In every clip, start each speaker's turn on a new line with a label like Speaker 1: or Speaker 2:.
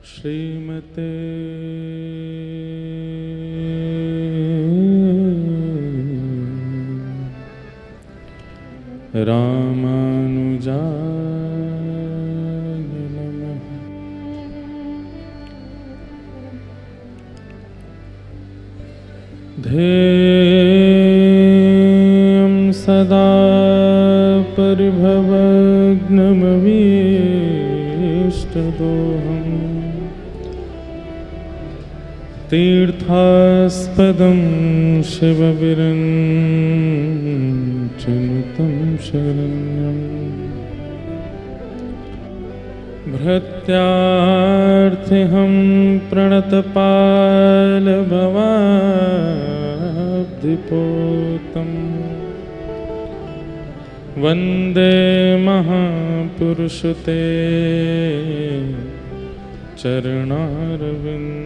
Speaker 1: श्रीमते रामानुजाय नमः। ध्येयं सदा परिभवग्नमवीष्टदोहम् तीर्थास्पदं शिवविरञ्चनुतं शरण्यम् भृत्यार्थिहं प्रणतपालभवाब्धिपोतम् वन्दे महापुरुषते चरणारविन्दम्।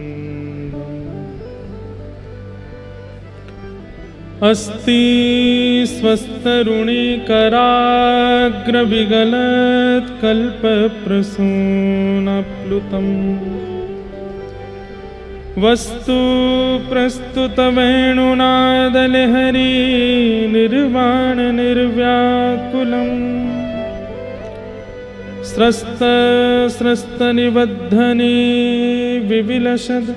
Speaker 1: अस्ति स्वस्तरुणिकराग्रविगलत्कल्पप्रसूनाप्लुतम् वस्तु प्रस्तुतवेणुनादलहरी निर्वाणनिर्व्याकुलम् स्रस्तनिबद्धनी विविलसद्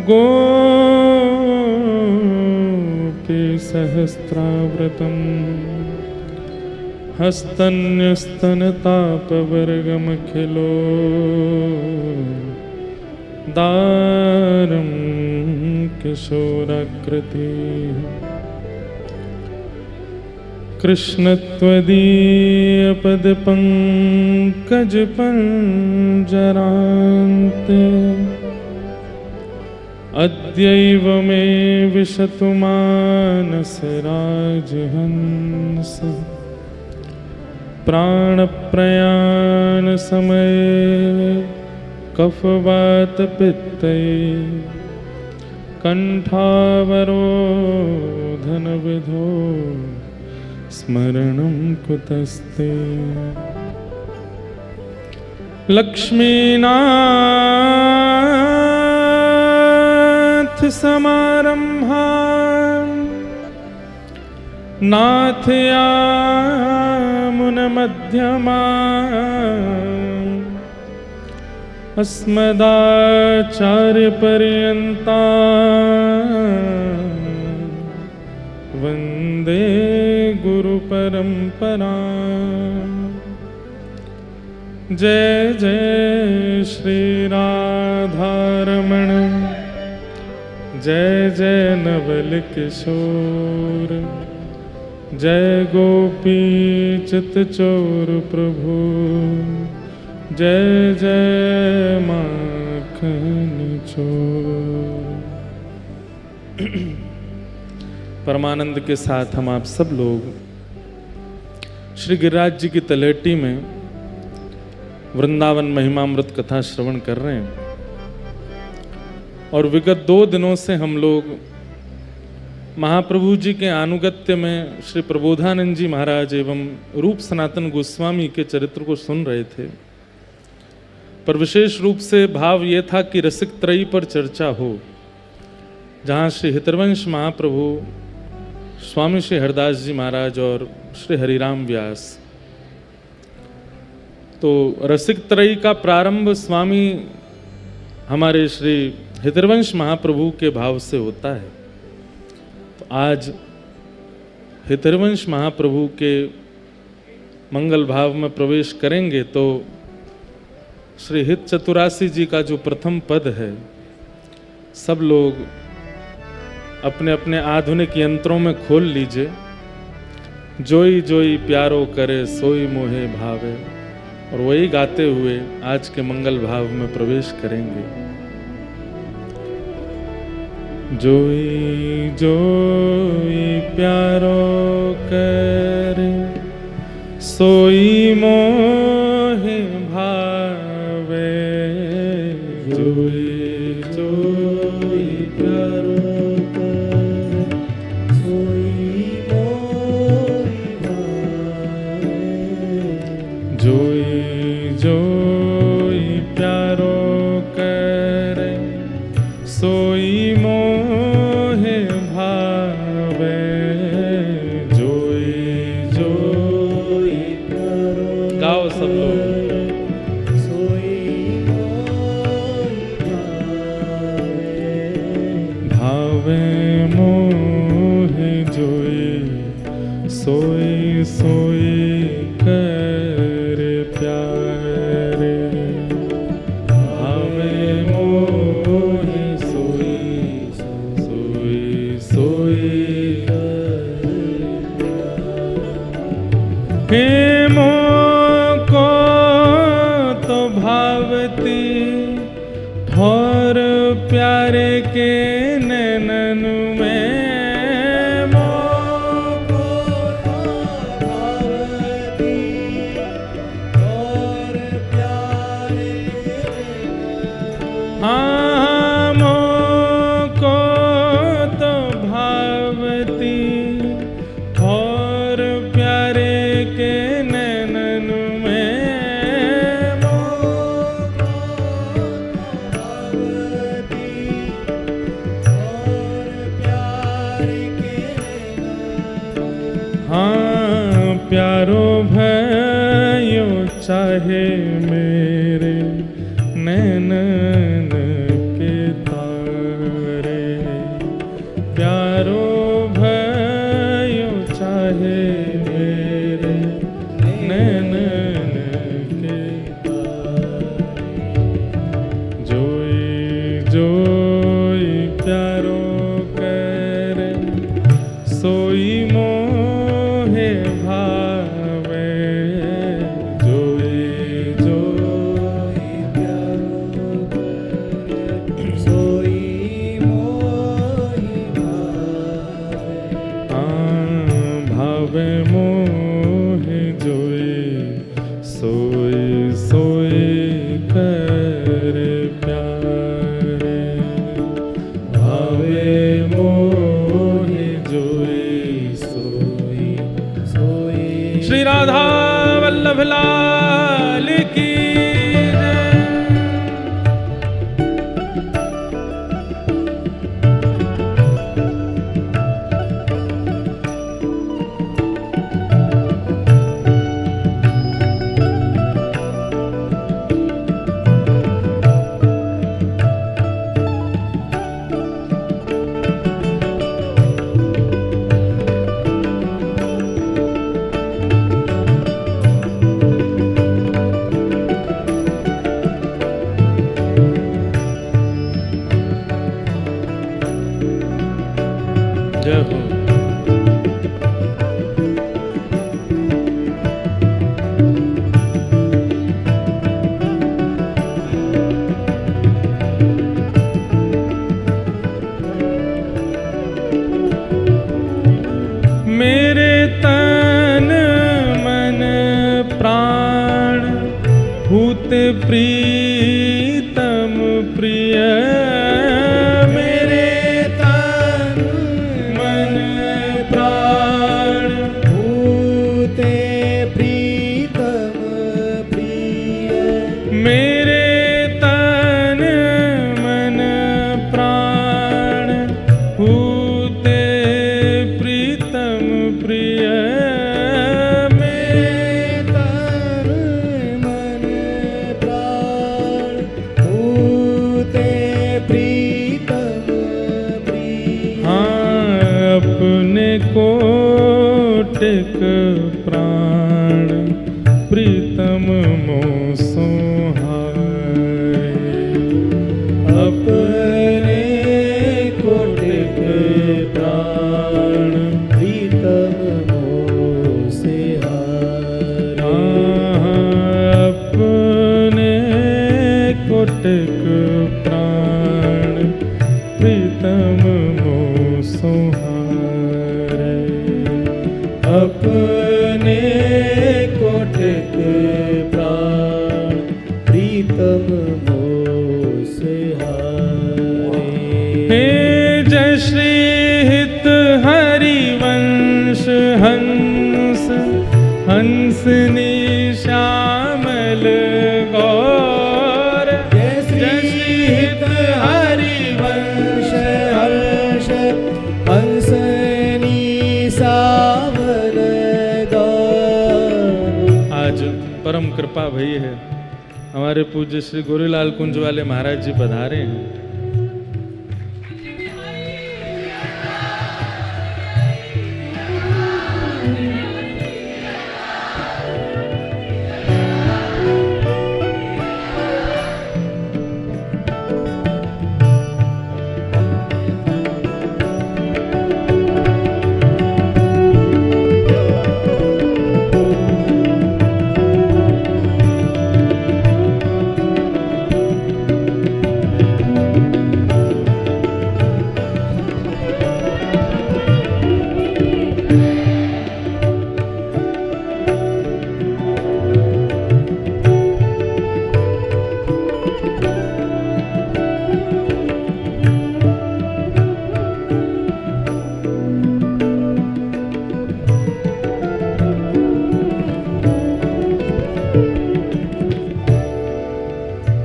Speaker 1: गोपीसहस्राव्रतम् हस्तन्यस्तनतापवर्गमखिलो दारं किशोराकृतिः कृष्णत्वदीयपदपङ्कजपञ्जरान्ते अद्यैव मे विशतु मानसराजहंस प्राणप्रयाणसमये कफवातपित्तये कण्ठावरोधनविधो स्मरणं कुतस्ते। लक्ष्मीनाथ समारम्भां नाथयामुनमध्यमाम् अस्मदाचार्यपर्यन्ता वन्दे गुरुपरम्परा। जय जय श्री राधारमण जय जय नवल किशोर जय गोपी चित्तचोर प्रभु जय जय माखन चोर। परमानंद के साथ हम आप सब लोग श्री गिरिराज जी की तलहटी में वृंदावन महिमामृत कथा श्रवण कर रहे हैं और विगत 2 दिनों से हम लोग महाप्रभु जी के आनुगत्य में श्री प्रबोधानंद जी महाराज एवं रूप सनातन गोस्वामी के चरित्र को सुन रहे थे। पर विशेष रूप से भाव ये था कि रसिक त्रयी पर चर्चा हो, जहाँ श्री हितरवंश महाप्रभु, स्वामी श्री हरदास जी महाराज और श्री हरिराम व्यास। तो रसिक त्रयी का प्रारंभ स्वामी हमारे श्री हितरवंश महाप्रभु के भाव से होता है। तो आज हितरवंश महाप्रभु के मंगल भाव में प्रवेश करेंगे तो श्री हित चतुरासी जी का जो प्रथम पद है, सब लोग अपने अपने आधुनिक यंत्रों में खोल लीजिए। जोई जोई प्यारो करे सोई मोहे भावे, और वही गाते हुए आज के मंगल भाव में प्रवेश करेंगे। जोई जोई प्यारो करे सोई मोहे भावे, जोई जोई प्यारो करे सोई मोहे भावे, जोई जोई प्यारो और प्यारे के नैनन में
Speaker 2: मोको भावती और प्यारे
Speaker 1: हाँ मोको तो भावती और प्यारे के नैनन में हाँ प्यारो भयो चाहे मेरे नैनन के तारे प्यारो भयो चाहे मेरे नैनन के तारे जोई जोई प्यारो करे सोई मोहे भावे जोई जोई
Speaker 2: प्यारो करे सोई मोहि
Speaker 1: भावे मोहे जोई सोई सोई कर प्यारे भावे मोहे जोई सोई सोई। श्री राधा वल्लभ लाल की जय। जय हो। मेरे तन मन प्राण भूत प्रीतम प्रिय मेरे तन मन प्राण
Speaker 2: भूते प्रीतम प्रिय
Speaker 1: मेरे तन मन प्राण भूते प्रीतम प्रिय
Speaker 2: मन प्राण भूते प्रीतम प्रिय
Speaker 1: हाँ अपने कोटिक प्राण प्रीतम मोह सोहाए
Speaker 2: अपने कोटिक प्राण प्रीतम मोह से हारे
Speaker 1: अपने कोटिक प्राण प्रीतम मोह सोहारे
Speaker 2: अपने कोटिक प्राण प्रीतम मोह से हारे
Speaker 1: हे जय श्री हित हरिवंश हंस हंसनी श्यामल गौर
Speaker 2: जय श्री हित हरिवंश हर्ष हंसनी सावन गौर।
Speaker 1: आज परम कृपा भई है, हमारे पूज्य श्री गोरीलाल कुंज वाले महाराज जी पधारे हैं।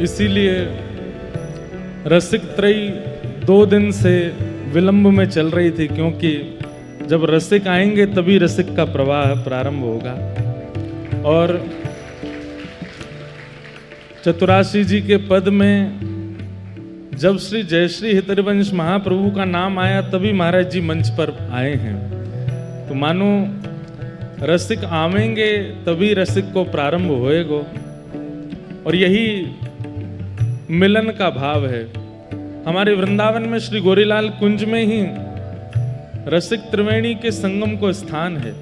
Speaker 1: इसीलिए रसिक त्रयी 2 दिन से विलंब में चल रही थी, क्योंकि जब रसिक आएंगे तभी रसिक का प्रवाह प्रारंभ होगा। और चतुराशी जी के पद में जब श्री जयश्री हितरिवंश महाप्रभु का नाम आया तभी महाराज जी मंच पर आए हैं। तो मानो रसिक आवेंगे तभी रसिक को प्रारंभ होएगा, और यही मिलन का भाव है। हमारे वृंदावन में श्री गोरीलाल कुंज में ही रसिक त्रिवेणी के संगम को स्थान है,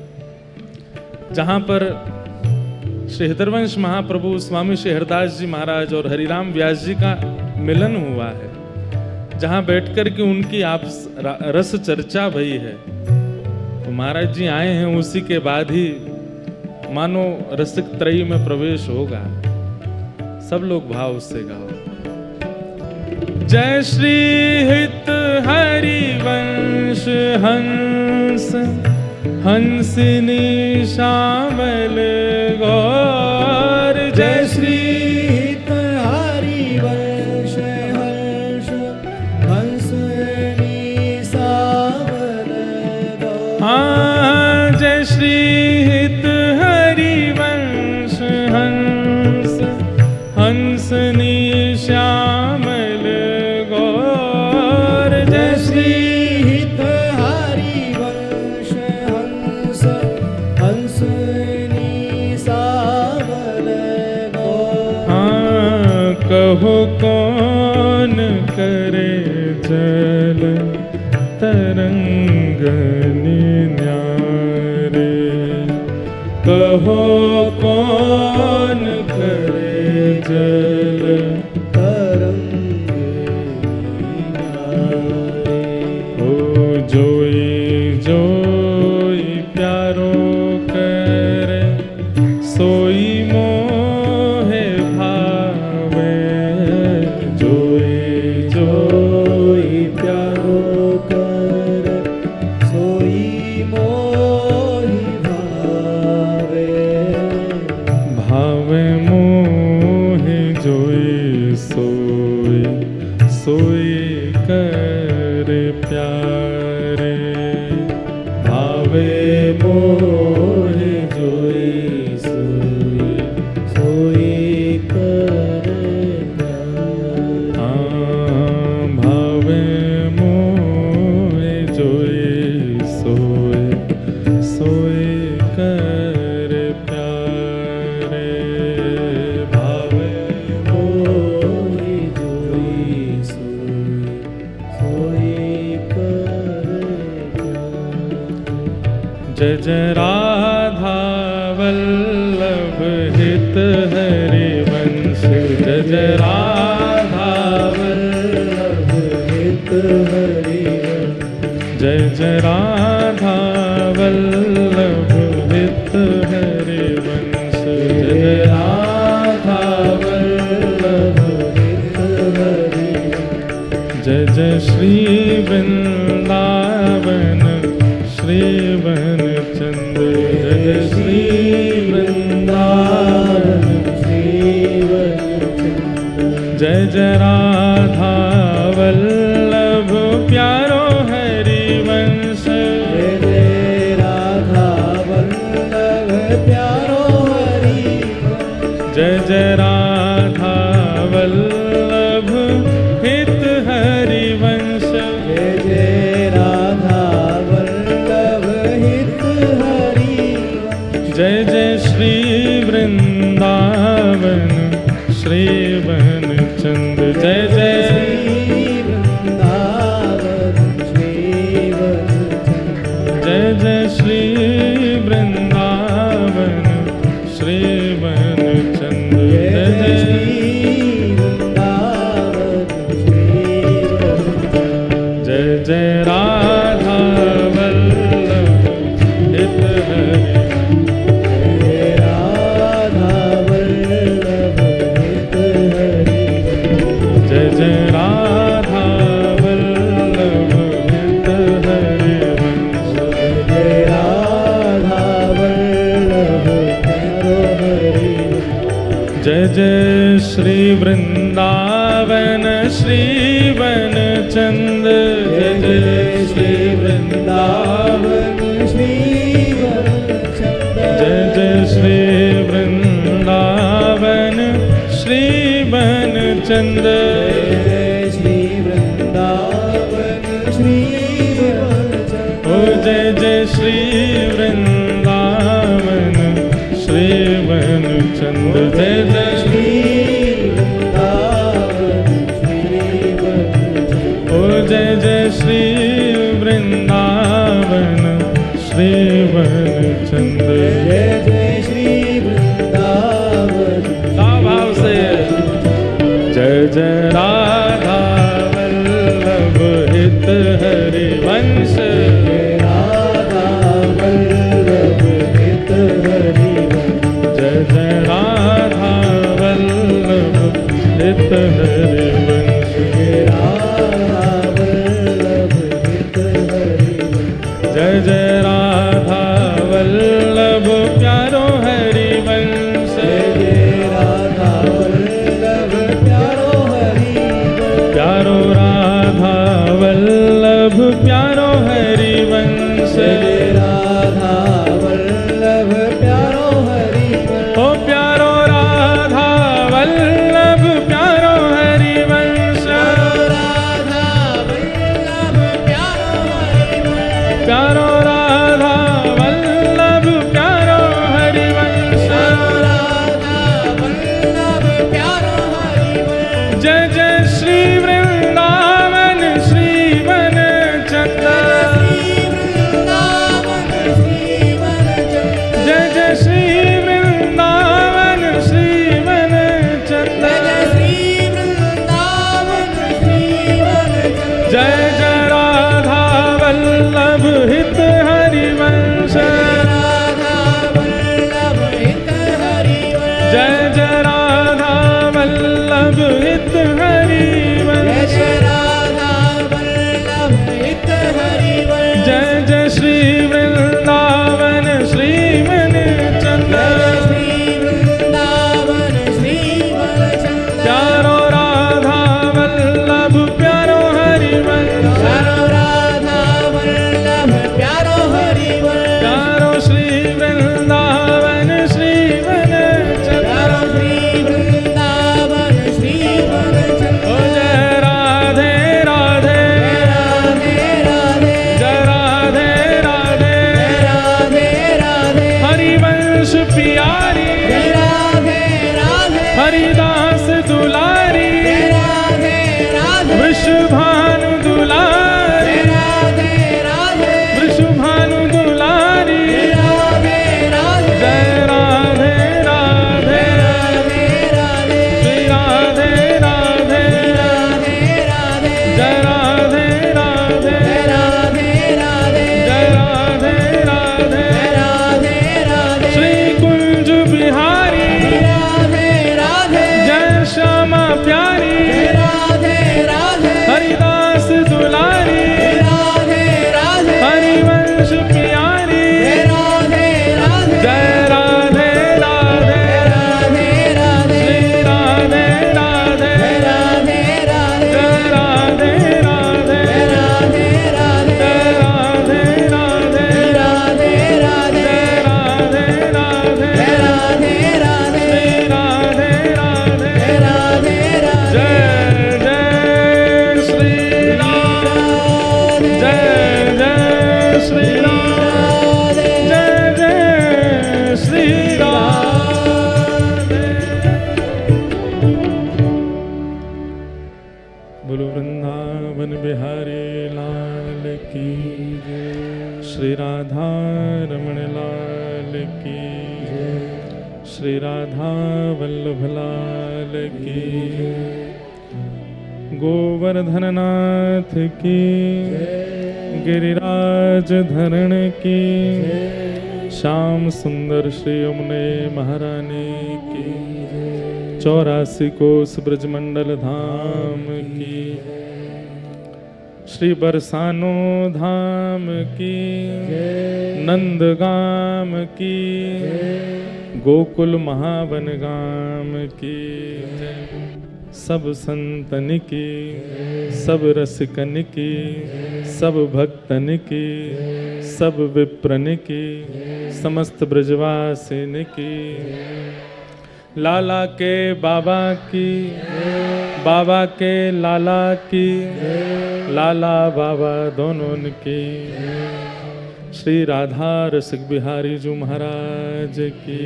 Speaker 1: जहां पर श्री हितरवंश महाप्रभु स्वामी श्री हरदास जी महाराज और हरिराम व्यास जी का मिलन हुआ है, जहां बैठकर के उनकी आप रस चर्चा भई है। तो महाराज जी आए हैं, उसी के बाद ही मानो रसिक त्रयी में प्रवेश होगा। सब लोग भाव से गाओ। जय श्री हित हरिवंश हंस हंसिनी श्यामल गौर।
Speaker 2: जय श्री हित हरिवंश हंस हंसिनी श्यामल गौर।
Speaker 1: हाँ, जय श्री हित हरिवंश हंस हंसिनी श्यामल गौर।
Speaker 2: जय श्री हित हरिवंश हंस हंसिनी श्यामल गौर।
Speaker 1: हाँ, कहो कौन करे जल तरंग न्यारे। कहो कौन करे जल
Speaker 2: तरंग न्यारे।
Speaker 1: ओ जोई जोई प्यारो करे सोई मोहे भावे।
Speaker 2: जोई जोई प्यारो कर सोई मोहि भावे।
Speaker 1: भावे मोहे जोई सोई सोई कर प्यारे।
Speaker 2: भावे मोहि जोई सोई सोई कर प्यारे।
Speaker 1: हाँ, भावे मोहे जोई सोई सोई कर प्यारे।
Speaker 2: भावे मोहि जोई सोई सोई कर प्यारे।
Speaker 1: जय जय राधा वल्लभ हित हरिवंश। जय जय राधा
Speaker 2: वल्लभ हित हरिवंश।
Speaker 1: जय जय राधा वल्लभ हित हरिवंश। जय जय
Speaker 2: राधा वल्लभ हित हरिवंश।
Speaker 1: जय जय श्री वृंदावन श्रीवन चंद्र। जय जय श्री वृंदावन। जय जय राधा वल्लभ प्यारो हरिवंश।
Speaker 2: जय जय राधा वल्लभ प्यारो हरिवंश।
Speaker 1: जय जय राधा वल्लभ हित हरिवंश।
Speaker 2: जय जय राधा वल्लभ हित हरिवंश।
Speaker 1: जय जय श्री वृंदावन श्रीवन चंद्र। जय जय
Speaker 2: श्री वृंदावन श्रीवन चंद्र।
Speaker 1: जय जय श्री वृंदावन श्रीवन चंद्र।
Speaker 2: जय जय श्री वृंदावन श्रीवन चंद्र।
Speaker 1: जय जय राधा वल्लभ हित हरिवंश।
Speaker 2: जय राधा वल्लभ हित हरिवंश।
Speaker 1: जय जय राधा वल्लभ हित हरिवंश।
Speaker 2: जय राधा वल्लभ प्यारो हरिवंश।
Speaker 1: जय जय श्री वृंदावन वृंदावन श्री वन चंद
Speaker 2: जय जय श्री वृंदावन श्री वनचंद
Speaker 1: जय जय श्री वृंदावन श्री वन चंद
Speaker 2: जय श्री वृंदावन श्री वनचंद
Speaker 1: ओ जय जय श्री वृंदावन श्री वन चंद जय जय
Speaker 2: श्री वृंदावन श्री वनचंद
Speaker 1: ओ जय जय श्री वृंदावन श्री वन चंद
Speaker 2: जय जय श्री वृंदावन
Speaker 1: भाव से जय जय राधा वल्लभ हित हरि वंश
Speaker 2: राधा वल्लभ हित हरि वंश
Speaker 1: जय जय राधा वल्लभ हित हरि वंश
Speaker 2: राधा वल्लभ हित हरि वंश
Speaker 1: जय जय राधा वल्लभ प्यारो हरि वंश
Speaker 2: जय राधा वल्लभ प्यारो हरि वंश
Speaker 1: प्यारो राधा वल्लभ प्यारो हरि वंश
Speaker 2: जय राधा वल्लभ प्यारो हरि वंश
Speaker 1: ओ प्यारो राधा वल्लभ प्यारो हरि वंश
Speaker 2: राधा वल्लभ प्यारो हरि वंश
Speaker 1: प्यारो राधा वल्लभ प्यारो हरि वंश
Speaker 2: राधा वल्लभ प्यारो हरि वंश
Speaker 1: जय जय श्री वृंदावन श्री वन चंद जय जय श्री वृंदावन श्री वन चंद जय जय राधा वल्लभ हित हरि वंश जय जय राधा वल्लभ हित हरि वंश जय जय श्री वृंदावन श्री वन चंद प्यारो राधा वल्लभ प्यारो हरि वंश प्यारो श्री वृंदावन श्री वन चंद ओ जय राधे राधे जय राधे राधे हरि वंश प्यारी हरिदास दुलारी वृषभानु दुलारी वृषभानु दुलारी जय राधे राधे श्री राधे राधे जय राधे राधे जय राधे राधे श्री कुंज बिहारी जय श्यामा प्यारी हरिदास दुलारी हरिवंश प्यारी जय राधे राधे श्री राधे राधे जय राधे राधे जय राधे राधे जय राधे राधे श्री राधे राधे जय जय श्री राम जय जय श्री राम जय जय श्री राधे बोलो वृंदावन बिहारी लाल की जय श्री राधा रमण लाल की जय श्री राधा वल्लभ लाल की गोवर्धन नाथ की गिरिराज धरण की श्याम सुंदर श्री यमुने महारानी की 84 कोस ब्रजमंडल धाम की श्री बरसानो धाम की नंदगाम की गोकुल महावन गाम की सब संतन की, सब रसिकन की, सब भक्तन की, सब विप्रन की, समस्त ब्रजवासिन की, लाला के बाबा की, बाबा के लाला की, लाला बाबा दोनों की, श्री राधा रसिक बिहारी जी महाराज की।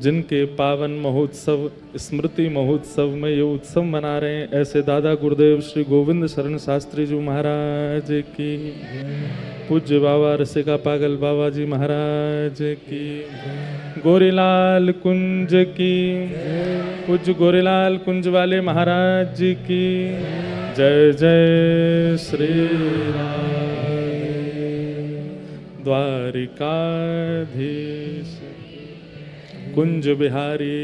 Speaker 1: जिनके पावन महोत्सव स्मृति महोत्सव में ये उत्सव मना रहे हैं, ऐसे दादा गुरुदेव श्री गोविंद शरण शास्त्री जी महाराज की, पूज्य बाबा रसिका पागल बाबा जी महाराज की, गोरीलाल कुंज की, पूज्य गोरीलाल कुंज वाले महाराज जी की जय जय श्री राम। द्वारिकाधीश कुंज बिहारी,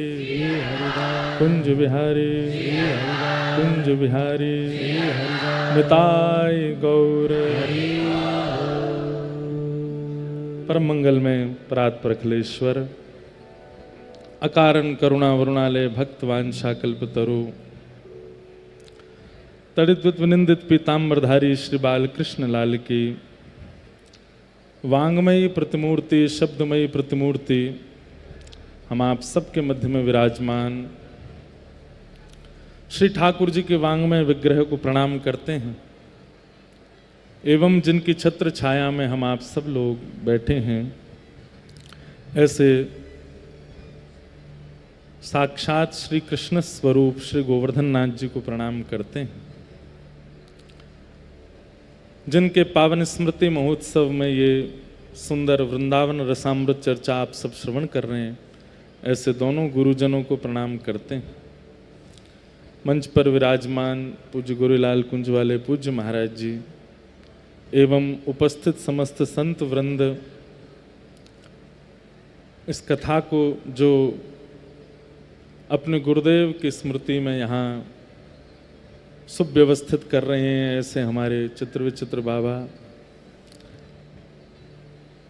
Speaker 1: कुंज बिहारी, कुंज बिहारी, निताय गौर। परम मंगल में प्रात प्रखलेश्वर, अकारण करुणा वरुणालय भक्त वांछा कल्पतरु, तड़ित निंदित पीताम्बरधारी श्री बालकृष्ण लाल की वांगमयी प्रतिमूर्ति, शब्दमयी प्रतिमूर्ति हम आप सबके मध्य में विराजमान श्री ठाकुर जी के वांगमय विग्रह को प्रणाम करते हैं एवं जिनकी छत्र छाया में हम आप सब लोग बैठे हैं, ऐसे साक्षात श्री कृष्ण स्वरूप श्री गोवर्धन नाथ जी को प्रणाम करते हैं, जिनके पावन स्मृति महोत्सव में ये सुंदर वृंदावन रसामृत चर्चा आप सब श्रवण कर रहे हैं। ऐसे दोनों गुरुजनों को प्रणाम करते हैं। मंच पर विराजमान पूज्य गोरीलाल कुंज वाले पूज्य महाराज जी एवं उपस्थित समस्त संत वृंद, इस कथा को जो अपने गुरुदेव की स्मृति में यहाँ सुव्यवस्थित कर रहे हैं, ऐसे हमारे चित्र विचित्र बाबा।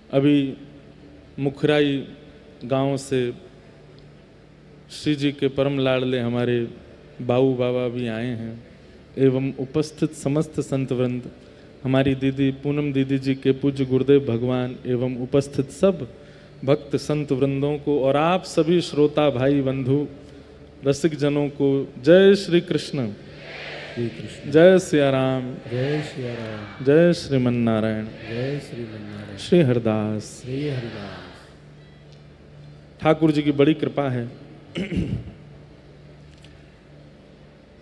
Speaker 1: अभी मुखराई गांव से श्री जी के परम लाडले हमारे बाऊ बाबा भी आए हैं एवं उपस्थित समस्त संत वृंद, हमारी दीदी पूनम दीदी जी के पूज्य गुरुदेव भगवान एवं उपस्थित सब भक्त संत वृंदों को और आप सभी श्रोता भाई बंधु रसिक जनों को जय श्री कृष्ण, जय सिया राम,
Speaker 2: जय सिया राम,
Speaker 1: जय श्रीमन नारायण,
Speaker 2: जय श्रीमन्नारायण,
Speaker 1: श्री हरदास।
Speaker 2: श्री हरिदास।
Speaker 1: ठाकुर जी की बड़ी कृपा है,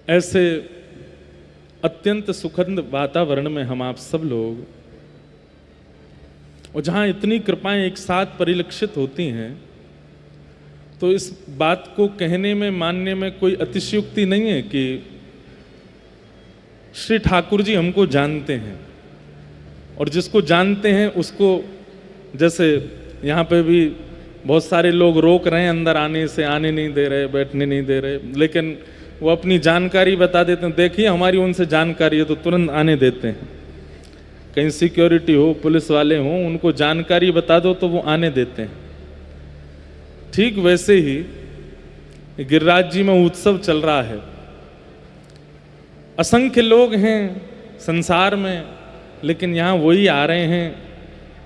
Speaker 1: ऐसे अत्यंत सुखद वातावरण में हम आप सब लोग, और जहां इतनी कृपाएं एक साथ परिलक्षित होती हैं, तो इस बात को कहने में मानने में कोई अतिशयोक्ति नहीं है कि श्री ठाकुर जी हमको जानते हैं, और जिसको जानते हैं उसको, जैसे यहाँ पे भी बहुत सारे लोग रोक रहे हैं अंदर आने से, आने नहीं दे रहे, बैठने नहीं दे रहे, लेकिन वो अपनी जानकारी बता देते हैं, देखिए हमारी उनसे जानकारी है, तो तुरंत आने देते हैं। कहीं सिक्योरिटी हो, पुलिस वाले हों, उनको जानकारी बता दो तो वो आने देते हैं। ठीक वैसे ही गिरिराज जी में उत्सव चल रहा है, असंख्य लोग हैं संसार में, लेकिन यहाँ वही आ रहे हैं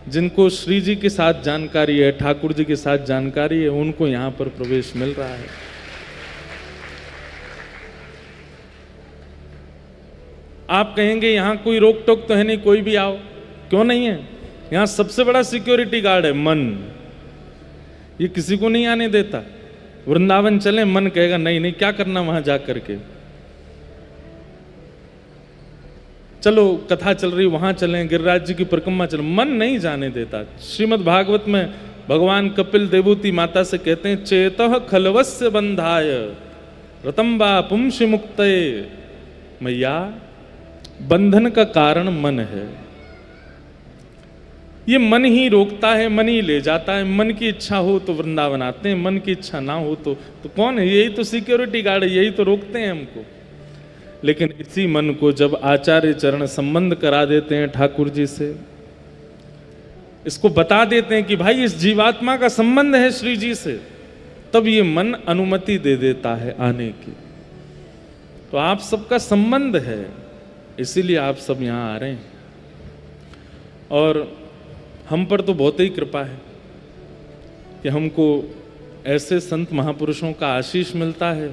Speaker 1: जिनको श्री जी के साथ जानकारी है, ठाकुर जी के साथ जानकारी है, उनको यहाँ पर प्रवेश मिल रहा है। आप कहेंगे यहाँ कोई रोक टोक तो है नहीं, कोई भी आओ, क्यों नहीं है? यहाँ सबसे बड़ा सिक्योरिटी गार्ड है मन, ये किसी को नहीं आने देता। वृंदावन चले, मन कहेगा नहीं नहीं, क्या करना वहां जा करके, चलो कथा चल रही वहां चलें, गिरिराज जी की परिक्रमा चलो, मन नहीं जाने देता। श्रीमद् भागवत में भगवान कपिल देवूति माता से कहते हैं, चेतः खलवस्य बंधाय रतम्बा पुंसि मुक्तये, मैया बंधन का कारण मन है, ये मन ही रोकता है, मन ही ले जाता है। मन की इच्छा हो तो वृंदावन आते हैं, मन की इच्छा ना हो तो कौन है? यही तो सिक्योरिटी गार्ड है, यही तो रोकते हैं हमको। लेकिन इसी मन को जब आचार्य चरण संबंध करा देते हैं ठाकुर जी से, इसको बता देते हैं कि भाई इस जीवात्मा का संबंध है श्री जी से, तब ये मन अनुमति दे देता है आने की। तो आप सबका संबंध है, इसीलिए आप सब यहाँ आ रहे हैं। और हम पर तो बहुत ही कृपा है कि हमको ऐसे संत महापुरुषों का आशीष मिलता है,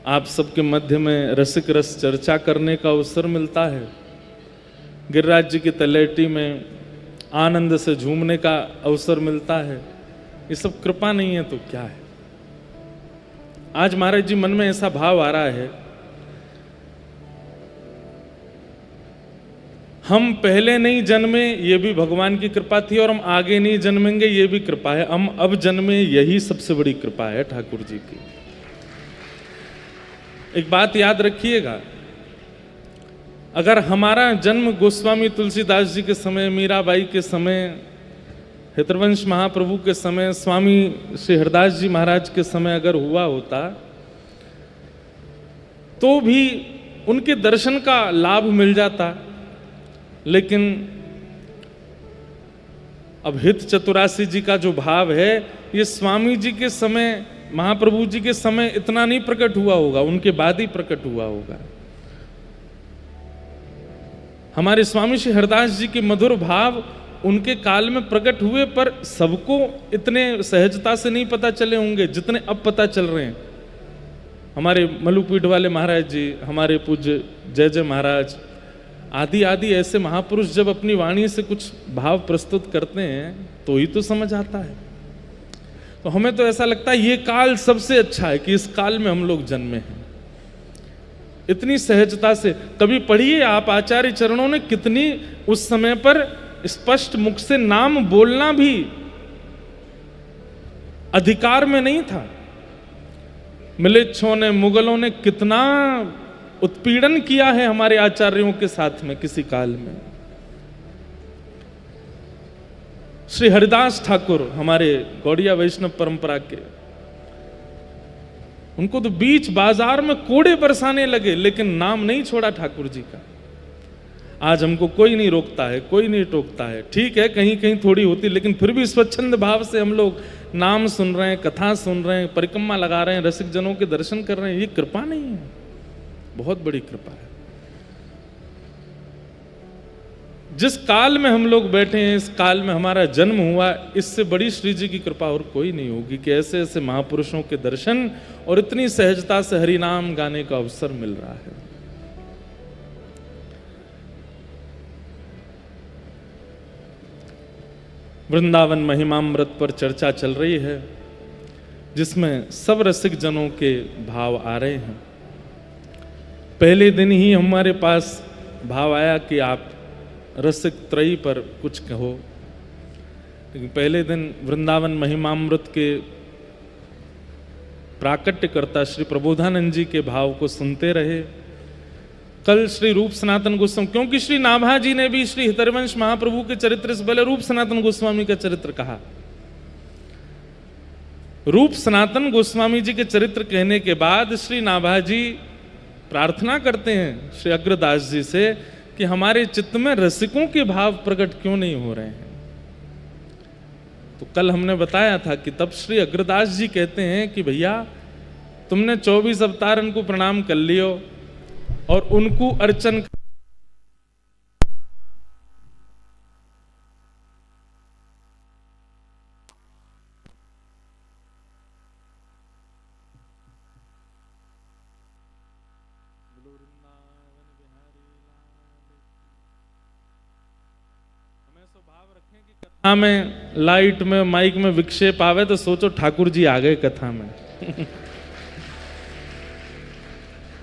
Speaker 1: आप सबके मध्य में रसिक रस चर्चा करने का अवसर मिलता है, गिरिराज जी की तलैटी में आनंद से झूमने का अवसर मिलता है। ये सब कृपा नहीं है तो क्या है। आज महाराज जी मन में ऐसा भाव आ रहा है, हम पहले नहीं जन्मे ये भी भगवान की कृपा थी, और हम आगे नहीं जन्मेंगे ये भी कृपा है, हम अब जन्मे यही सबसे बड़ी कृपा है ठाकुर जी की। एक बात याद रखिएगा, अगर हमारा जन्म गोस्वामी तुलसीदास जी के समय, मीराबाई के समय, हितरवंश महाप्रभु के समय, स्वामी श्री हरदास जी महाराज के समय अगर हुआ होता तो भी उनके दर्शन का लाभ मिल जाता। लेकिन अब हित चतुरासी जी का जो भाव है, ये स्वामी जी के समय, महाप्रभु जी के समय इतना नहीं प्रकट हुआ होगा, उनके बाद ही प्रकट हुआ होगा। हमारे स्वामी श्री हरदास जी के मधुर भाव उनके काल में प्रकट हुए, पर सबको इतने सहजता से नहीं पता चले होंगे जितने अब पता चल रहे हैं। हमारे मलुपीठ वाले महाराज जी, हमारे पूज्य जय जय महाराज आदि आदि ऐसे महापुरुष जब अपनी वाणी से कुछ भाव प्रस्तुत करते हैं तो ही तो समझ आता है। तो हमें तो ऐसा लगता है ये काल सबसे अच्छा है कि इस काल में हम लोग जन्मे हैं, इतनी सहजता से। कभी पढ़िए आप, आचार्य चरणों ने कितनी उस समय पर स्पष्ट मुख से नाम बोलना भी अधिकार में नहीं था। मिलेच्छों ने, मुगलों ने कितना उत्पीड़न किया है हमारे आचार्यों के साथ में किसी काल में। श्री हरिदास ठाकुर हमारे गौड़िया वैष्णव परंपरा के, उनको तो बीच बाजार में कोड़े बरसाने लगे, लेकिन नाम नहीं छोड़ा ठाकुर जी का। आज हमको कोई नहीं रोकता है, कोई नहीं टोकता है। ठीक है, कहीं कहीं थोड़ी होती, लेकिन फिर भी स्वच्छंद भाव से हम लोग नाम सुन रहे हैं, कथा सुन रहे हैं, परिक्रमा लगा रहे हैं, रसिक जनों के दर्शन कर रहे हैं। ये कृपा नहीं है, बहुत बड़ी कृपा है। जिस काल में हम लोग बैठे हैं, इस काल में हमारा जन्म हुआ, इससे बड़ी श्री जी की कृपा और कोई नहीं होगी कि ऐसे ऐसे महापुरुषों के दर्शन और इतनी सहजता से हरि नाम गाने का अवसर मिल रहा है। वृंदावन महिमामृत पर चर्चा चल रही है, जिसमें सब रसिक जनों के भाव आ रहे हैं। पहले दिन ही हमारे पास भाव आया कि आप रसिक त्रयी पर कुछ कहो, लेकिन पहले दिन वृंदावन महिमामृत के प्राकट्यकर्ता श्री प्रबोधानंद जी के भाव को सुनते रहे। कल श्री रूप सनातन गोस्वामी, क्योंकि श्री नाभा जी ने भी श्री हितरवंश महाप्रभु के चरित्र से पहले रूप सनातन गोस्वामी का चरित्र कहा। रूप सनातन गोस्वामी जी के चरित्र कहने के बाद श्री नाभा जी प्रार्थना करते हैं श्री अग्रदास जी से कि हमारे चित्त में रसिकों के भाव प्रकट क्यों नहीं हो रहे हैं। तो कल हमने बताया था कि तब श्री अग्रदास जी कहते हैं कि भैया तुमने 24 अवतारन को प्रणाम कर लियो और उनको अर्चन कथा में, लाइट में, माइक में विक्षेप आवे तो सोचो ठाकुर जी आ गए कथा में।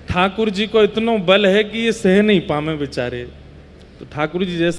Speaker 1: ठाकुर जी को इतना बल है कि ये सह नहीं पामे बेचारे। तो ठाकुर जी जैसे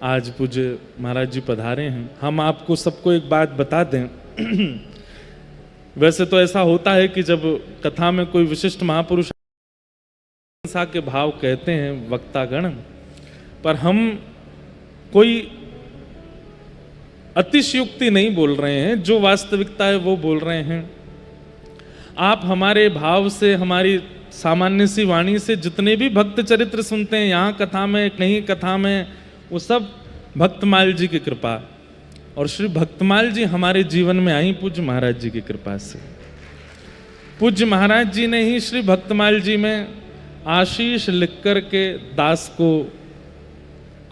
Speaker 1: आज पूज्य महाराज जी पधारे हैं। हम आपको सबको एक बात बता दें, वैसे तो ऐसा होता है कि जब कथा में कोई विशिष्ट महापुरुष प्रशंसा के भाव कहते हैं वक्तागण, पर हम कोई अतिशयोक्ति नहीं बोल रहे हैं, जो वास्तविकता है वो बोल रहे हैं। आप हमारे भाव से, हमारी सामान्य सी वाणी से जितने भी भक्त चरित्र सुनते हैं यहाँ कथा में, कहीं कथा में, वो सब भक्तमाल जी की कृपा। और श्री भक्तमाल जी हमारे जीवन में आई पूज्य महाराज जी की कृपा से। पूज्य महाराज जी ने ही श्री भक्तमाल जी में आशीष लिख कर के दास को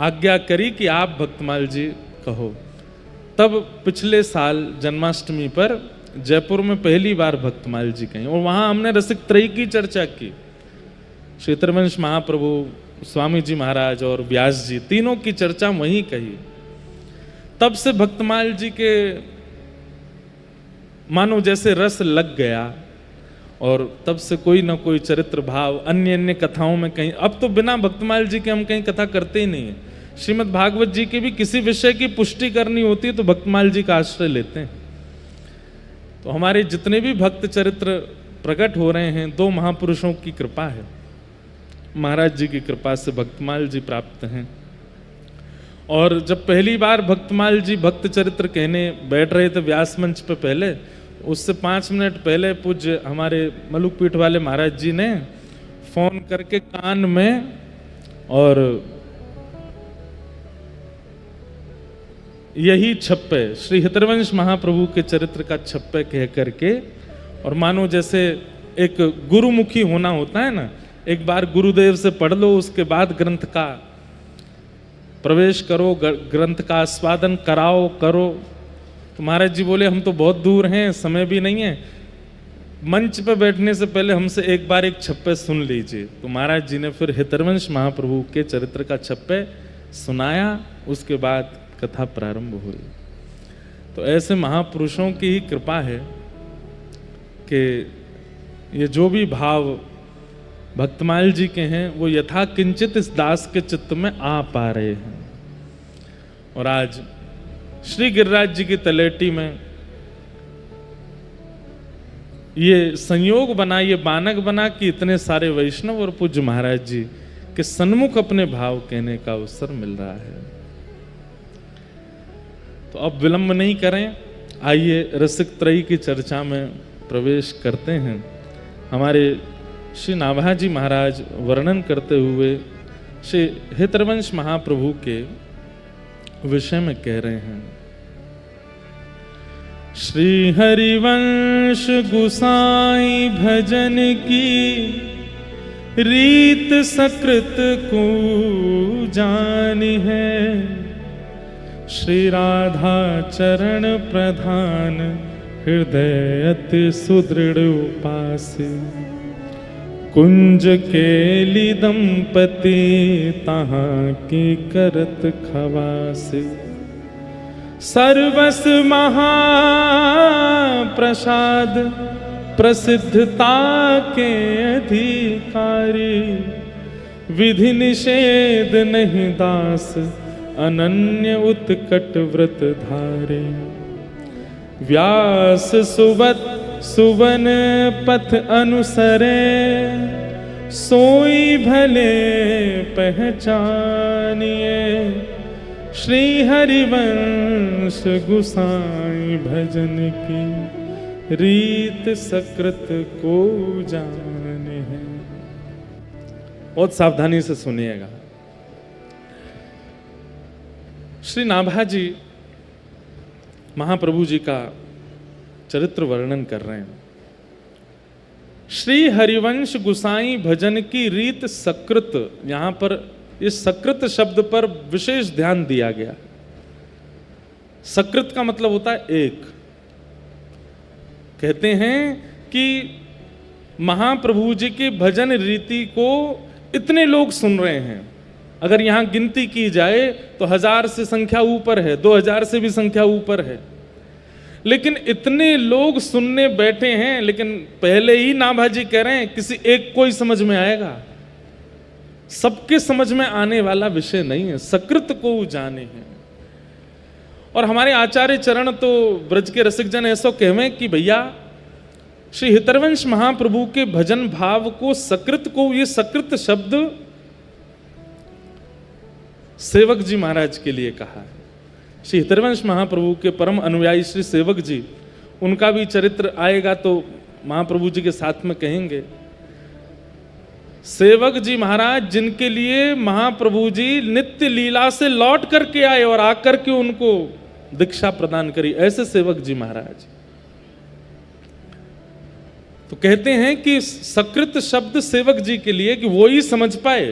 Speaker 1: आज्ञा करी कि आप भक्तमाल जी कहो। तब पिछले साल जन्माष्टमी पर जयपुर में पहली बार भक्तमाल जी कहीं, और वहां हमने रसिक त्रयी की चर्चा की। श्री हितरवंश महाप्रभु, स्वामी जी महाराज और व्यास जी, तीनों की चर्चा वहीं कही। तब से भक्तमाल जी के मानो जैसे रस लग गया, और तब से कोई ना कोई चरित्र भाव अन्य अन्य कथाओं में कहीं, अब तो बिना भक्तमाल जी के हम कहीं कथा करते ही नहीं है। श्रीमद् भागवत जी की भी किसी विषय की पुष्टि करनी होती है तो भक्तमाल जी का आश्रय लेते हैं। तो हमारे जितने भी भक्त चरित्र प्रकट हो रहे हैं, दो महापुरुषों की कृपा है। महाराज जी की कृपा से भक्तमाल जी प्राप्त हैं। और जब पहली बार भक्तमाल जी भक्त चरित्र कहने बैठ रहे थे व्यास मंच पे, पहले उससे 5 मिनट पहले पूज्य हमारे मलुक पीठ वाले महाराज जी ने फोन करके कान में और यही छप्पे, श्री हितरवंश महाप्रभु के चरित्र का छप्पे कह करके, और मानो जैसे एक गुरुमुखी होना होता है ना, एक बार गुरुदेव से पढ़ लो, उसके बाद ग्रंथ का प्रवेश करो, ग्रंथ का आस्वादन कराओ करो। तो महाराज जी बोले हम तो बहुत दूर हैं, समय भी नहीं है, मंच पे बैठने से पहले हमसे एक बार एक छप्पे सुन लीजिए। तो महाराज जी ने फिर हितरवंश महाप्रभु के चरित्र का छप्पे सुनाया, उसके बाद कथा प्रारंभ हुई। तो ऐसे महापुरुषों की ही कृपा है कि ये जो भी भाव भक्तमाल जी के हैं वो यथा किंचित इस दास के चित्त में आ पा रहे हैं। और आज श्री गिरिराज जी की तलेटी में ये संयोग बना, ये बानक बना कि इतने सारे वैष्णव और पूज्य महाराज जी के सन्मुख अपने भाव कहने का अवसर मिल रहा है। तो अब विलंब नहीं करें, आइए रसिक त्रयी की चर्चा में प्रवेश करते हैं। हमारे श्री नाभाजी महाराज वर्णन करते हुए श्री हितरवंश महाप्रभु के विषय में कह रहे हैं। श्री हरिवंश गुसाई भजन की रीत सकृत को जानी है, श्री राधा चरण प्रधान हृदय अति सुदृढ़ उपास, कुंज केली दंपति तहाँ की करत खवास, सर्वस महा प्रसाद प्रसिद्धता के अधिकारी, विधि निषेध नहीं दास अनन्य उत्कट व्रत धारे, व्यास सुवत सुवन पथ अनुसरे, सोई भले पहचानिए, श्री हरिवंश गुसाई भजन की रीत सकृत को जाने है। बहुत सावधानी से सुनिएगा। श्री नाभाजी महाप्रभु जी का चरित्र वर्णन कर रहे हैं। श्री हरिवंश गुसाई भजन की रीत सकृत, यहां पर इस सकृत शब्द पर विशेष ध्यान दिया गया। सकृत का मतलब होता है एक। कहते हैं कि महाप्रभु जी की भजन रीति को इतने लोग सुन रहे हैं, अगर यहां गिनती की जाए तो 1000 से संख्या ऊपर है, 2000 से भी संख्या ऊपर है। लेकिन इतने लोग सुनने बैठे हैं, लेकिन पहले ही नाभाजी कह रहे हैं किसी एक को ही समझ में आएगा। सबके समझ में आने वाला विषय नहीं है, सकृत को जाने हैं। और हमारे आचार्य चरण तो ब्रज के रसिक जन ऐसा कहवे कि भैया श्री हितरवंश महाप्रभु के भजन भाव को, सकृत को, ये सकृत शब्द सेवक जी महाराज के लिए कहा है। श्री हितरवंश महाप्रभु के परम अनुयायी श्री सेवक जी, उनका भी चरित्र आएगा तो महाप्रभु जी के साथ में कहेंगे। सेवक जी महाराज जिनके लिए महाप्रभु जी नित्य लीला से लौट करके आए और आकर के उनको दीक्षा प्रदान करी, ऐसे सेवक जी महाराज। तो कहते हैं कि सकृत शब्द सेवक जी के लिए कि वो ही समझ पाए,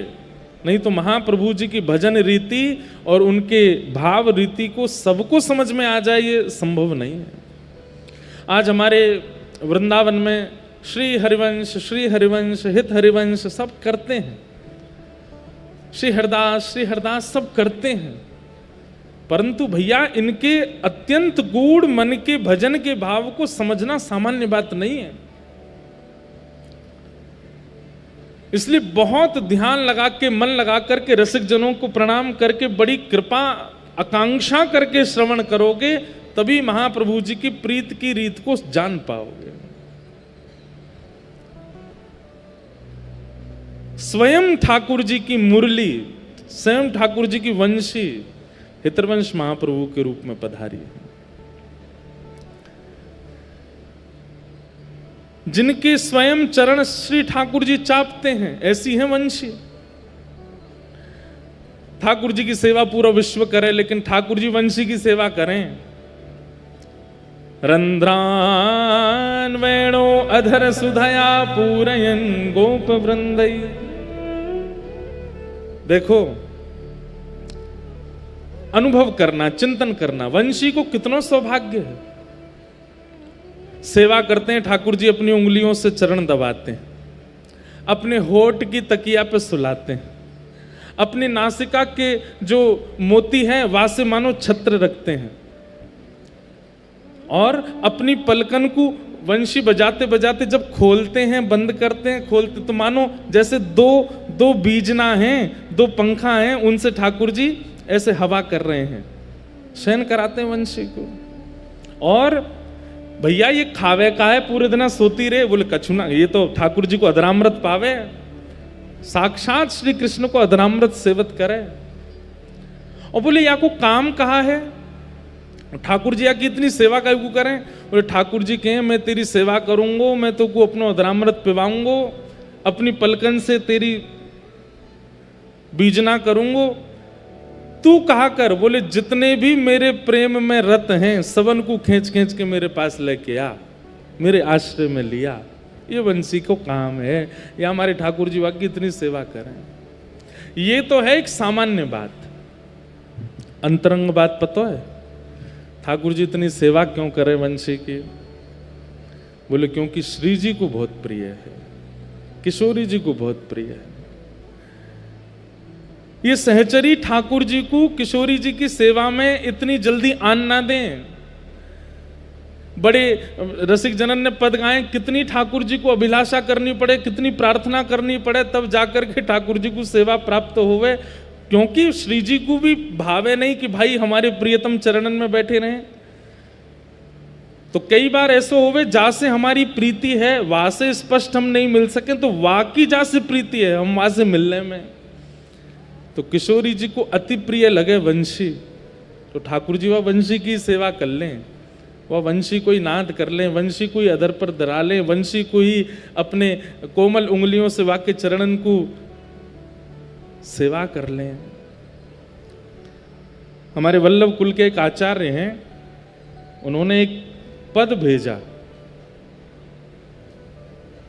Speaker 1: नहीं तो महाप्रभु जी की भजन रीति और उनके भाव रीति को सबको समझ में आ जाए, ये संभव नहीं है। आज हमारे वृंदावन में श्री हरिवंश, हित हरिवंश सब करते हैं, श्री हरदास सब करते हैं, परंतु भैया इनके अत्यंत गूढ़ मन के भजन के भाव को समझना सामान्य बात नहीं है। इसलिए बहुत ध्यान लगा के, मन लगा करके, रसिक जनों को प्रणाम करके, बड़ी कृपा आकांक्षा करके श्रवण करोगे, तभी महाप्रभु जी की प्रीत की रीत को जान पाओगे। स्वयं ठाकुर जी की मुरली, स्वयं ठाकुर जी की वंशी हितरवंश महाप्रभु के रूप में पधारी है। जिनके स्वयं चरण श्री ठाकुर जी चापते हैं, ऐसी है वंशी। ठाकुर जी की सेवा पूरा विश्व करे, लेकिन ठाकुर जी वंशी की सेवा करें। रंध्रान वेणो अधर सुधया पूरयन गोप वृंदई। देखो, अनुभव करना, चिंतन करना, वंशी को कितना सौभाग्य है। सेवा करते हैं, ठाकुर जी अपनी उंगलियों से चरण दबाते हैं, अपने होठ की तकिया पे सुलाते हैं, अपनी नासिका के जो मोती हैं वहां से मानो छत्र रखते हैं, और अपनी पलकन को वंशी बजाते बजाते जब खोलते हैं, बंद करते हैं, खोलते, तो मानो जैसे दो बीजना हैं, दो पंखा हैं, उनसे ठाकुर जी ऐसे हवा कर रहे हैं, शयन कराते हैं वंशी को। और भैया ये खावे का है, पूरे दिन सोती रहे, बोले कछुना, ये तो ठाकुर जी को अधरामृत पावे, साक्षात श्री कृष्ण को अधरामृत सेवत करे। और बोले या को काम कहा है ठाकुर जी, या की इतनी सेवा का करें? बोले ठाकुर जी कहें मैं तेरी सेवा करूंगो, मैं तो को अपनो अधरामृत पिवाऊंगो, अपनी पलकन से तेरी बीजना करूंगो, तू कहा कर। बोले जितने भी मेरे प्रेम में रत हैं सबन को खींच खींच के मेरे पास लेके आ, मेरे आश्रय में लिया। ये वंशी को काम है, या हमारे ठाकुर जी वाकी इतनी सेवा करें। ये तो है एक सामान्य बात, अंतरंग बात पता है ठाकुर जी इतनी सेवा क्यों करें वंशी की? बोले क्योंकि श्री जी को बहुत प्रिय है, किशोरी जी को बहुत प्रिय है। ये सहचरी ठाकुर जी को किशोरी जी की सेवा में इतनी जल्दी आन ना दें। बड़े रसिक जनन ने पद गाए, कितनी ठाकुर जी को अभिलाषा करनी पड़े, कितनी प्रार्थना करनी पड़े, तब जाकर के ठाकुर जी को सेवा प्राप्त होवे। क्योंकि श्री जी को भी भावे नहीं कि भाई हमारे प्रियतम चरणन में बैठे रहें। तो कई बार ऐसा होवे जहां से हमारी प्रीति है वहां से स्पष्ट हम नहीं मिल सके, तो वाकई जहां से प्रीति है हम वहां से मिलने में। तो किशोरी जी को अति प्रिय लगे वंशी, तो ठाकुर जी वह वंशी की सेवा कर लें, वह वंशी को ही नाद कर लें, वंशी को ही अधर पर धरा लें, वंशी को ही अपने कोमल उंगलियों से वाक्य चरणन को सेवा कर लें। हमारे वल्लभ कुल के एक आचार्य हैं, उन्होंने एक पद भेजा,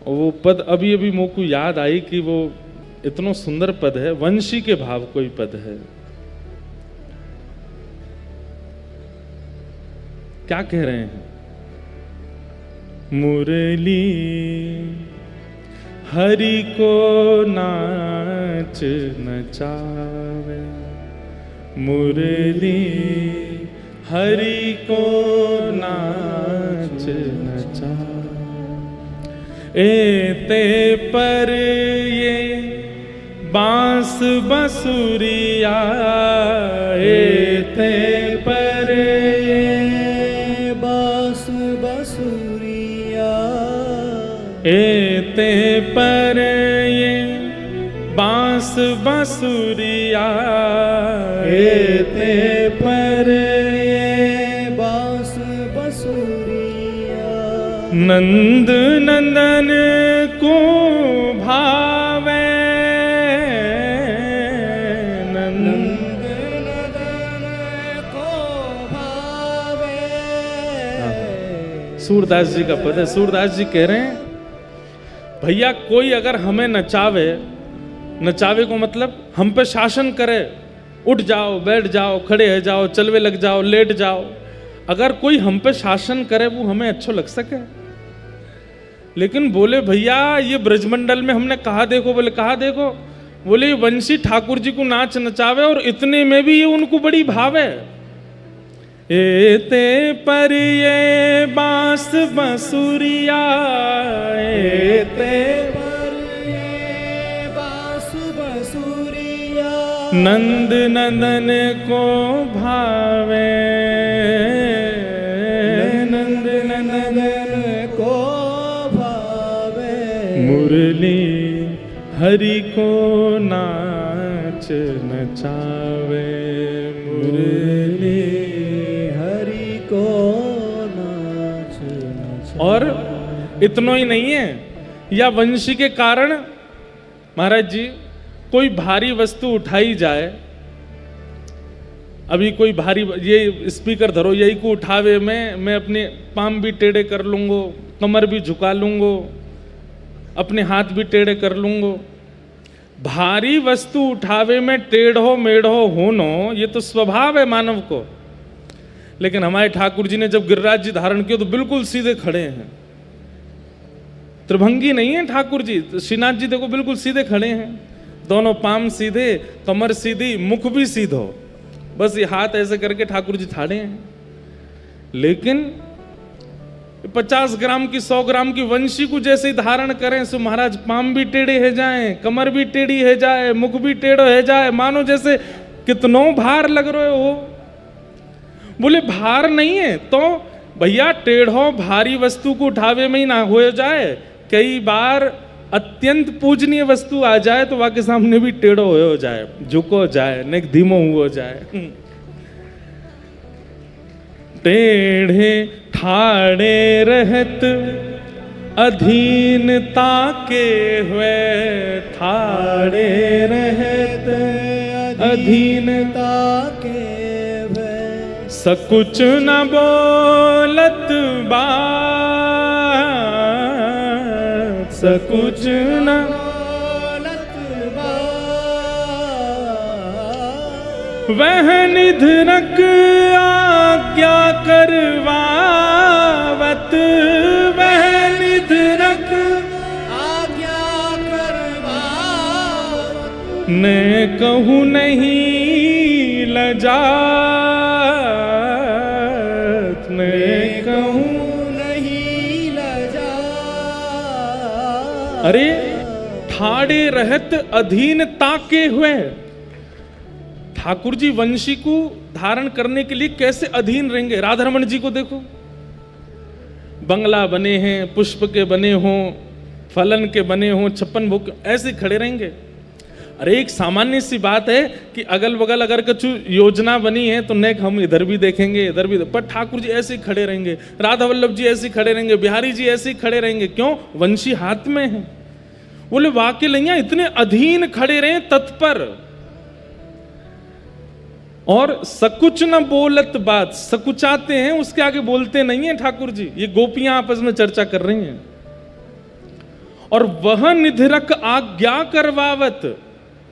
Speaker 1: और वो पद अभी अभी मोको याद आई कि वो इतना सुंदर पद है, वंशी के भाव कोई पद है। क्या कह रहे हैं? मुरली हरि को नाच नचावे, मुरली हरि को नाच नचावे, एते पर ये बांस बसुरिया एते पर
Speaker 2: बांस बसुरिया
Speaker 1: एते पर ये बांस बसुरिया
Speaker 2: एते पर ये बांस बसुरिया
Speaker 1: नंद नंदन को भावे
Speaker 2: नंद नंदन को भावे।
Speaker 1: सूरदास जी का पद है। सूरदास जी कह रहे हैं भैया कोई अगर हमें नचावे, नचावे को मतलब हम पे शासन करे, उठ जाओ, बैठ जाओ, खड़े हो जाओ, चलवे लग जाओ, लेट जाओ, अगर कोई हम पे शासन करे वो हमें अच्छा लग सके। लेकिन बोले भैया ये ब्रजमंडल में हमने कहा देखो, बोले कहा देखो, बोले वंशी ठाकुर जी को नाच नचावे और इतने में भी ये उनको बड़ी भावे। एते पर ये बांस बसुरिया एते
Speaker 2: पर ये बांस बसुरिया
Speaker 1: नंद नंदन को भावे। नंद नंदन
Speaker 2: को भावे।
Speaker 1: मुरली हरि को नाच नचावे। मुरली
Speaker 2: हरि को नाच नचावे।
Speaker 1: और इतना ही नहीं है, या वंशी के कारण महाराज जी कोई भारी वस्तु उठाई जाए, अभी कोई भारी ये स्पीकर धरो, यही को उठावे मैं अपने पाम भी टेढ़े कर लूंगो, कमर भी झुका लूंगो, अपने हाथ भी टेढ़े कर लूंगो। भारी वस्तु उठावे में टेढ़ो मेढ़ो होनो ये तो स्वभाव है मानव को। लेकिन हमारे ठाकुर जी ने जब गिरिराज जी धारण किया तो बिल्कुल सीधे खड़े हैं, त्रिभंगी नहीं है ठाकुर जी। श्रीनाथ जी देखो बिल्कुल सीधे खड़े हैं, दोनों पाम सीधे, कमर सीधी, मुख भी सीधो, बस ये हाथ ऐसे करके ठाकुर जी ठाड़े हैं। लेकिन 50 ग्राम की 100 ग्राम की वंशी को जैसे ही धारण करें सो महाराज पाम भी टेढ़े है जाए, कमर भी टेढ़ी है जाए, मुख भी टेढ़ो है जाए, मानो जैसे कितनो भार लग रहे हो। बोले भार नहीं है तो भैया टेढ़ो भारी वस्तु को उठावे में ही ना हो जाए, कई बार अत्यंत पूजनीय वस्तु आ जाए तो वाके सामने भी टेढ़ो हो जाए, झुको जाए, ने धीमो हो जाए। टेढ़े ठाड़े रहत अधीनता के हुए, ठाड़े रहत अधीनता
Speaker 2: के हुए।
Speaker 1: सकुच न बोलत बात, सकुच न
Speaker 2: बोलत बात।
Speaker 1: वह निधनक आज्ञा करवावत, वह निधनक
Speaker 2: आज्ञा करवावत।
Speaker 1: ने कहूँ नहीं लजात, ने कहूँ
Speaker 2: नहीं लजा।
Speaker 1: अरे ठाड़े रहत अधीनता के हुए। ठाकुर जी वंशी को धारण करने के लिए कैसे अधीन रहेंगे। राधारमण जी को देखो, बंगला बने हैं, पुष्प के बने हों, फलन के बने हों, 56 भोग, ऐसे खड़े रहेंगे। अरे एक सामान्य सी बात है कि अगल बगल अगर कुछ योजना बनी है तो नेक हम इधर भी देखेंगे, इधर भी, पर ठाकुर जी ऐसे ही खड़े रहेंगे, राधा वल्लभ जी ऐसे ही खड़े रहेंगे, बिहारी जी ऐसे ही खड़े रहेंगे। क्यों? वंशी हाथ में है। बोले वाकई लैया इतने अधीन खड़े रहे तत्पर। और सकुच न बोलत बात, सकुचाते हैं, उसके आगे बोलते नहीं है ठाकुर जी। ये गोपियां आपस में चर्चा कर रही हैं। और वह निधरक आज्ञा करवावत,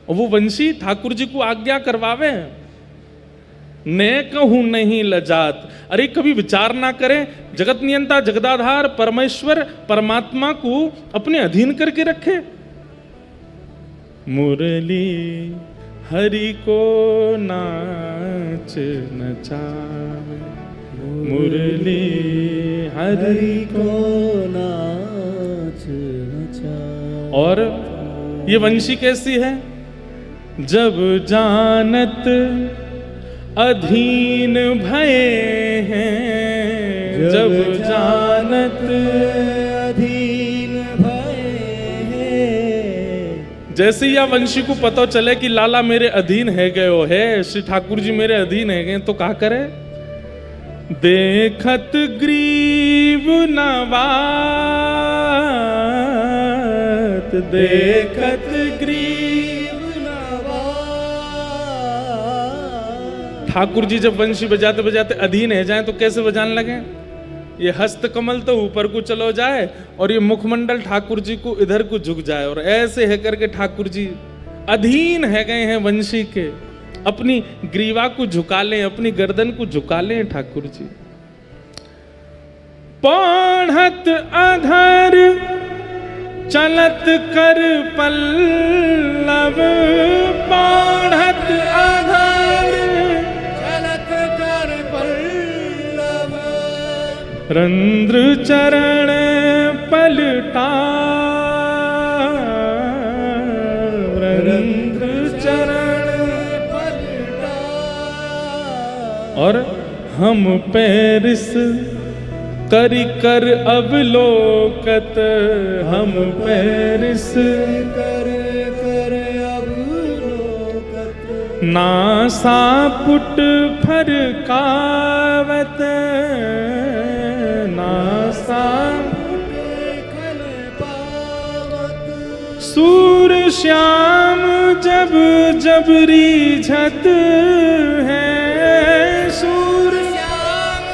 Speaker 1: वो वंशी ठाकुर जी को आज्ञा करवावे, ने कहूं नहीं लजात। अरे कभी विचार ना करें, जगत नियंता जगदाधार परमेश्वर परमात्मा को अपने अधीन करके रखे। मुरली हरि को नाच नचावे, मुरली हरि
Speaker 2: को नाच नचावे।
Speaker 1: और ये वंशी कैसी है? जब जानत अधीन भये हैं, जब जानत
Speaker 2: अधीन भये हैं।
Speaker 1: जैसे या वंशी को पता चले कि लाला मेरे अधीन है गयो है, श्री ठाकुर जी मेरे अधीन है गए, तो क्या करे? देखत ग्रीव नवात, देखत ग्रीव
Speaker 2: नवात।
Speaker 1: ठाकुर जी जब वंशी बजाते बजाते अधीन है जाए तो कैसे बजाने लगे? ये हस्त कमल तो ऊपर को चलो जाए और ये मुखमंडल ठाकुर जी को इधर को झुक जाए, और ऐसे है करके ठाकुर जी अधीन है गए हैं वंशी के। अपनी ग्रीवा को झुका लें, अपनी गर्दन को झुका लें ठाकुर जी। पौढ़त अधर चलत कर पल्लव, पौढ़त अधर
Speaker 2: चलत कर पल्लव।
Speaker 1: रंध्र चरण पलटा, रंध्र चरण
Speaker 2: पलटा।
Speaker 1: और हम पैरिस कर कर अवलोकत, हम पैरिस
Speaker 2: कर कर अवलोकत।
Speaker 1: नासा पुट फरकावत, नासा
Speaker 2: खल पावत।
Speaker 1: सूर श्याम जब जब रीझत है, सूर
Speaker 2: श्याम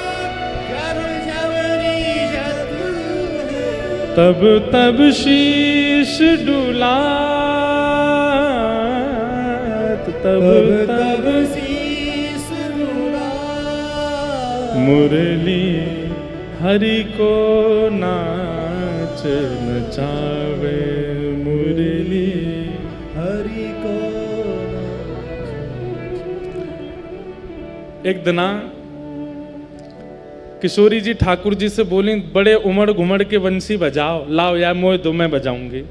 Speaker 2: जब जब रीझत है।
Speaker 1: तब तब शीश डुलात, तब तब
Speaker 2: शीस डुलात।
Speaker 1: मुरली हरि को नाच नचावे, मुरली
Speaker 2: हरि को
Speaker 1: एक दिना किशोरी जी ठाकुर जी से बोली, बड़े उमड़ घुमड़ के वंशी बजाओ, लाओ यार मोए दो, मैं बजाऊंगी।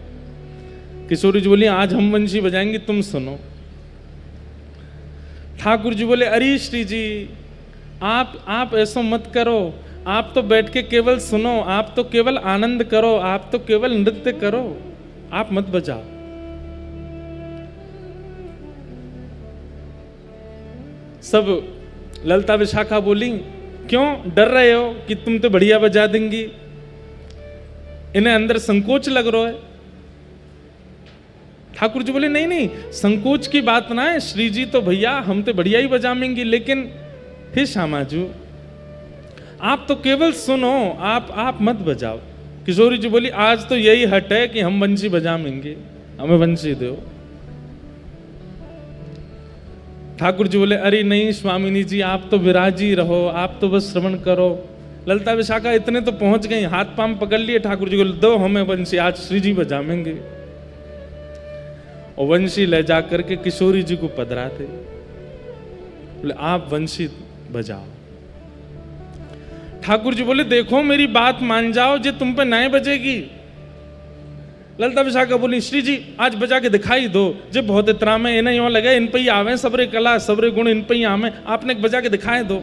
Speaker 1: किशोरी जी बोली, आज हम वंशी बजाएंगे, तुम सुनो। ठाकुर जी बोले, अरे श्री जी आप ऐसा मत करो, आप तो बैठ के केवल सुनो, आप तो केवल आनंद करो, आप तो केवल नृत्य करो, आप मत बजाओ। सब ललता विशाखा बोली, क्यों डर रहे हो कि तुम तो बढ़िया बजा देंगी? इन्हें अंदर संकोच लग रहा है। ठाकुर जी बोले, नहीं नहीं, संकोच की बात ना है, श्री जी तो भैया हम तो बढ़िया ही बजाएंगे, लेकिन हे श्यामाजू आप तो केवल सुनो, आप मत बजाओ। किशोरी जी बोली, आज तो यही हट है कि हम वंशी बजाएंगे, हमें वंशी दो। ठाकुर जी बोले, अरे नहीं स्वामिनी जी, आप तो विराजी रहो, आप तो बस श्रवण करो। ललता विशाखा इतने तो पहुंच गई, हाथ पांव पकड़ लिए ठाकुर जी को, दो हमें वंशी, आज श्री जी बजाएंगे। और वंशी ले जाकर के किशोरी जी को पधराते, बोले आप वंशी बजाओ। ठाकुर जी बोले, देखो मेरी बात मान जाओ, जे तुम पे नहीं बजेगी। ललता विशाखा बोली, श्री जी आज बजा के दिखाई दो, जे बहुत इतना में इन्हें यूं लगे इन पे ही आवे, सबरे कला सबरे गुण इन पे ही आवे, आपने बजा के दिखाए दो।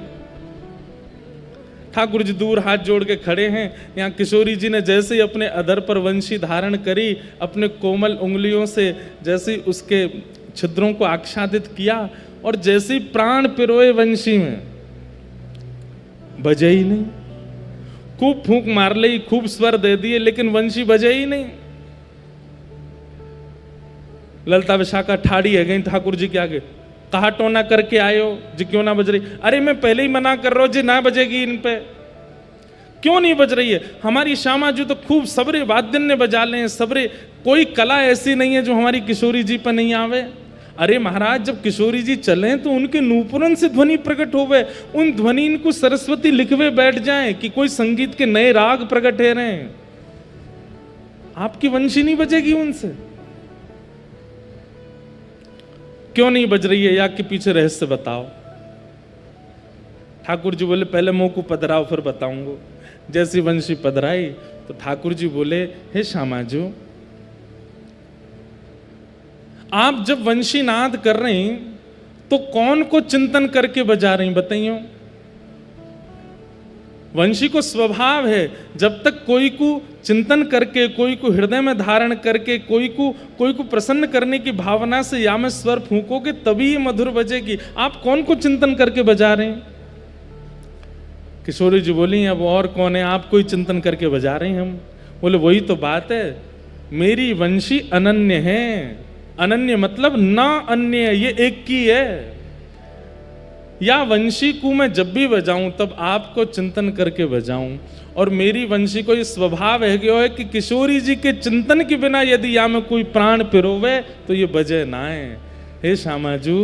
Speaker 1: ठाकुर जी दूर हाथ जोड़ के खड़े हैं। यहाँ किशोरी जी ने जैसे ही अपने अधर पर वंशी धारण करी, अपने कोमल उंगलियों से जैसे उसके छिद्रों को आच्छादित किया, और जैसे ही प्राण पिरोए वंशी में, बजे ही नहीं। खूब फूंक मार ली, खूब स्वर दे दिए, लेकिन वंशी बजे ही नहीं। ललता विशाखा ठाड़ी है गई ठाकुर जी के आगे, कहा टोना करके आयो जी क्यों ना बज रही? अरे मैं पहले ही मना कर रहा हूं जी, ना बजेगी इन पे। क्यों नहीं बज रही है? हमारी श्यामा जी तो खूब सबरे वाद्य ने बजा ले, सबरे, कोई कला ऐसी नहीं है जो हमारी किशोरी जी पर नहीं आवे। अरे महाराज, जब किशोरी जी चले तो उनके नूपुरन से ध्वनि प्रकट होवे, उन ध्वनि इनको सरस्वती लिखवे बैठ जाए कि कोई संगीत के नए राग प्रकट है रहे। आपकी वंशी नहीं बजेगी उनसे। क्यों नहीं बज रही है, या के पीछे रहस्य बताओ। ठाकुर जी बोले, पहले मुंह को पधराओ फिर बताऊंगा। जैसी वंशी पधराई तो ठाकुर जी बोले, हे श्यामाजू, आप जब वंशी नाद कर रहे हैं तो कौन को चिंतन करके बजा रही बताइए। वंशी को स्वभाव है जब तक कोई को चिंतन करके, कोई को हृदय में धारण करके, कोई को प्रसन्न करने की भावना से या में स्वर फूंकोगे तभी ये मधुर बजेगी। आप कौन को चिंतन करके बजा रहे हैं? किशोरी जी बोली अब और कौन है, आप कोई चिंतन करके बजा रहे हैं हम। बोले वही तो बात है, मेरी वंशी अनन्य है। अनन्य मतलब ना अन्य, ये एक की है। या वंशी को मैं जब भी बजाऊं तब आपको चिंतन करके बजाऊं, और मेरी वंशी को ये स्वभाव है कि किशोरी जी के चिंतन के बिना यदि या में कोई प्राण पिरोवे तो ये बजे ना है। हे श्यामाजू,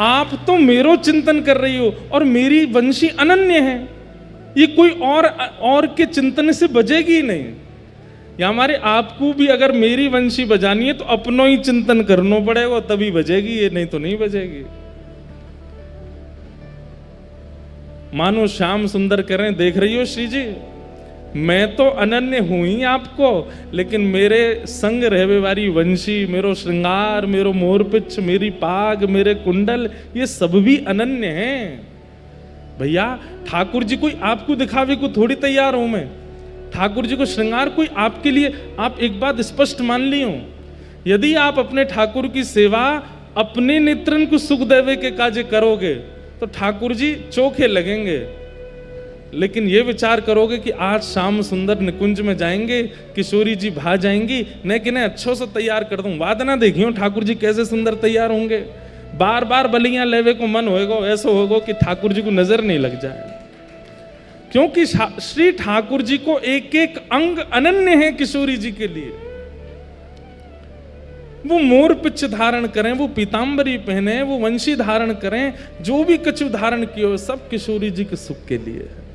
Speaker 1: आप तो मेरो चिंतन कर रही हो और मेरी वंशी अनन्य है, ये कोई और के चिंतन से बजेगी नहीं। या हमारे आपको भी अगर मेरी वंशी बजानी है तो अपनो ही चिंतन करना पड़ेगा तभी बजेगी, ये नहीं तो नहीं बजेगी। मानो श्याम सुंदर कह रहे हैं, देख रही हो श्री जी, मैं तो अनन्य हूं ही आपको, लेकिन मेरे संग रहवे वाली वंशी, मेरो श्रृंगार, मेरो मोरपिच, मेरी पाग, मेरे कुंडल, ये सब भी अनन्य हैं। भैया ठाकुर जी कोई आपको दिखावे को थोड़ी तैयार हूं मैं। ठाकुर जी को श्रृंगार कोई आपके लिए, आप एक बात स्पष्ट मान लियो, यदि आप अपने ठाकुर की सेवा अपने नेत्रन को सुख देवे के काजे करोगे तो ठाकुर जी चोखे लगेंगे। लेकिन ये विचार करोगे कि आज शाम सुंदर निकुंज में जाएंगे, किशोरी जी भा जाएंगी, न कि अच्छो से तैयार कर दूं, वाद ना देखियो ठाकुर जी कैसे सुंदर तैयार होंगे। बार बार बलियां लेवे को मन होएगा, ऐसा होगा कि ठाकुर जी को नजर नहीं लग जाए, क्योंकि श्री ठाकुर जी को एक एक अंग अनन्य है किशोरी जी के लिए। वो मोर पिच धारण करें, वो पीतांबरी पहने, वो वंशी धारण करें, जो भी कछु धारण किए सब किशोरी जी के सुख के लिए है।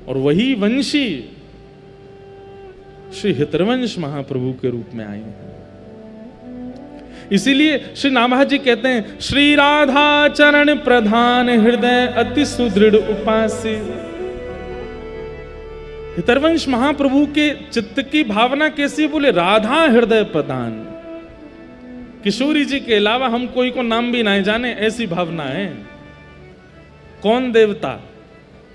Speaker 1: और वही वंशी श्री हितरवंश महाप्रभु के रूप में आई है। इसीलिए श्री नाभा जी कहते हैं, श्री राधा चरण प्रधान हृदय अति सुदृढ़ उपासी। हितरवंश महाप्रभु के चित्त की भावना कैसी? बोले राधा हृदय प्रधान। किशोरी जी के अलावा हम कोई को नाम भी ना जाने, ऐसी भावना है। कौन देवता,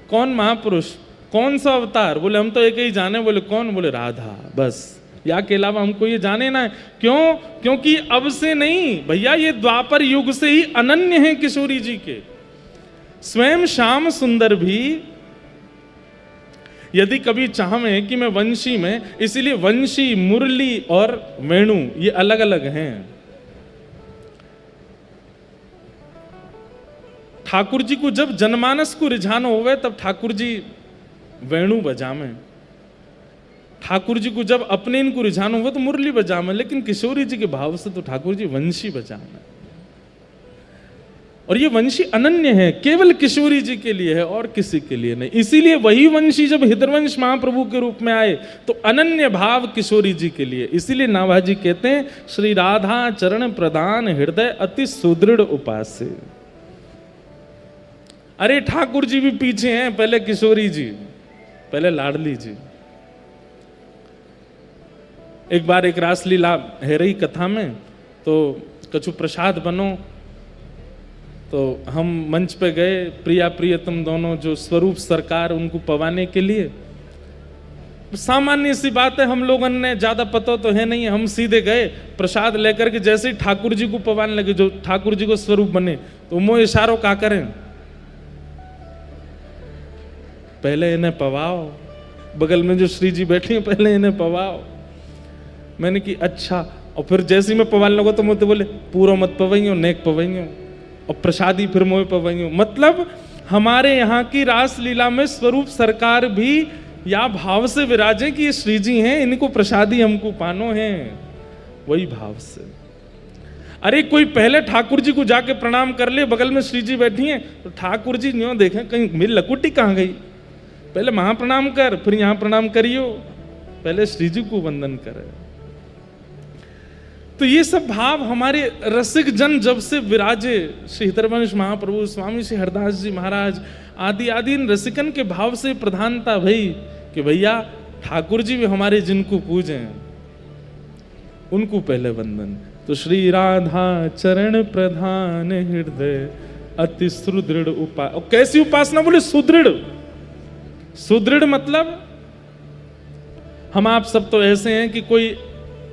Speaker 1: कौन महापुरुष, कौन सा अवतार? बोले हम तो एक ही जाने। बोले कौन? बोले राधा, बस। या के अलावा हमको ये जाने ना है। क्यों? क्योंकि अब से नहीं भैया, ये द्वापर युग से ही अनन्य है किशोरी जी के। स्वयं श्याम सुंदर भी यदि कभी चाहे कि मैं वंशी में, इसीलिए वंशी, मुरली और वेणु ये अलग अलग हैं। ठाकुर जी को जब जनमानस को रिझाना होवे तब ठाकुर जी वेणु बजावे, ठाकुर जी को जब अपने इनको रिझाना हो तो मुरली बजावे, लेकिन किशोरी जी के भाव से तो ठाकुर जी वंशी बजावे। और ये वंशी अनन्य है, केवल किशोरी जी के लिए है और किसी के लिए नहीं। इसीलिए वही वंशी जब हितरवंश महाप्रभु के रूप में आए तो अनन्य भाव किशोरी जी के लिए। इसीलिए नाभा जी कहते हैं, श्री राधा चरण प्रदान हृदय अति सुदृढ़ उपास्य। अरे ठाकुर जी भी पीछे हैं, पहले किशोरी जी, पहले लाडली जी। एक बार एक रासलीला है रही कथा में, तो कछु प्रसाद बनो, तो हम मंच पे गए, प्रिया प्रियतम दोनों जो स्वरूप सरकार उनको पवाने के लिए। सामान्य सी बात है, हम लोगों ने ज्यादा पता तो है नहीं, हम सीधे गए प्रसाद लेकर के, जैसे ही ठाकुर जी को पवाने लगे, जो ठाकुर जी को स्वरूप बने, तो मुंह इशारों का करें, पहले इन्हें पवाओ, बगल में जो श्री जी बैठी हैं पहले इन्हें पवाओ। मैंने कि अच्छा, और फिर जैसे ही मैं पवाने लगा तो मुझे बोले पूरा मत पवाइयो, नेक पवाइयो, और प्रसादी फिर मोह पवाइयो। मतलब हमारे यहाँ की रासलीला में स्वरूप सरकार भी या भाव से विराजे कि ये श्री जी हैं, इनको प्रसादी हमको पानो है, वही भाव से। अरे कोई पहले ठाकुर जी को जाके प्रणाम कर ले, बगल में श्री जी बैठी हैं, तो ठाकुर जी न्यों देखें कहीं मेरी लकुटी कहाँ गई, पहले वहां प्रणाम कर, फिर यहां प्रणाम करियो, पहले श्री जी को वंदन करे। तो ये सब भाव हमारे रसिक जन जब से विराजे, श्री हितरवंश महाप्रभु, स्वामी श्री हरदास जी महाराज आदि आदि इन रसिकन के भाव से प्रधानता भई कि भैया ठाकुर जी भी हमारे जिनको पूजे उनको पहले वंदन। तो श्री राधा चरण प्रधान हृदय अति सुदृढ़ उपाय। और कैसी उपासना? बोले सुदृढ़। सुदृढ़ मतलब हम आप सब तो ऐसे हैं कि कोई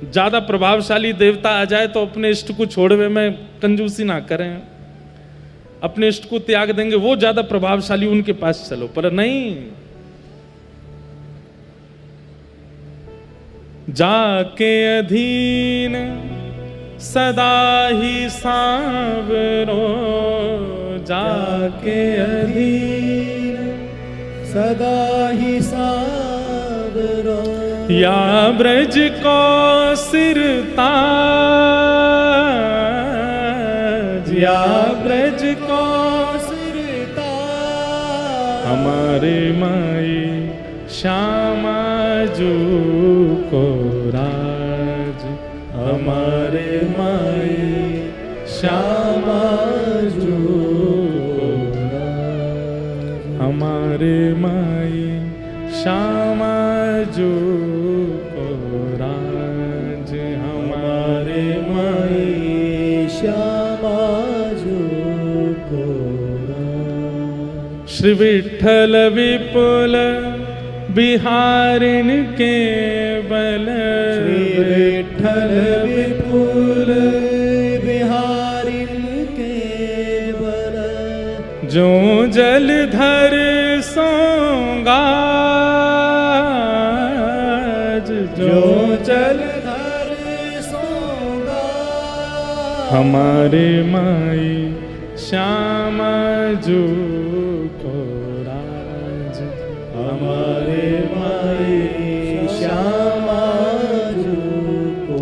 Speaker 1: ज्यादा प्रभावशाली देवता आ जाए तो अपने इष्ट को छोड़वे में कंजूसी ना करें, अपने इष्ट को त्याग देंगे, वो ज्यादा प्रभावशाली उनके पास चलो। पर नहीं, जाके अधीन सदा ही सांवरो, जाके अधीन
Speaker 2: सदा ही सावरो,
Speaker 1: या ब्रज को सिरताज, या ब्रज को
Speaker 2: सिरता
Speaker 1: हमारे माई श्यामा जू को राज, हमारे माई श्यामा जू को राज, हमारे माई श्यामा जू को राज, हमारे
Speaker 2: माई श्यामा जू को राज।
Speaker 1: श्री विठ्ठल विपुल बिहारिन के बल,
Speaker 2: श्री विठ्ठल विपुल बिहारिन के बल,
Speaker 1: जो जलधर सोंगा,
Speaker 2: जो जलधर सोगा,
Speaker 1: हमारे माई श्यामा जू को राज,
Speaker 2: हमारे माई श्यामा जू को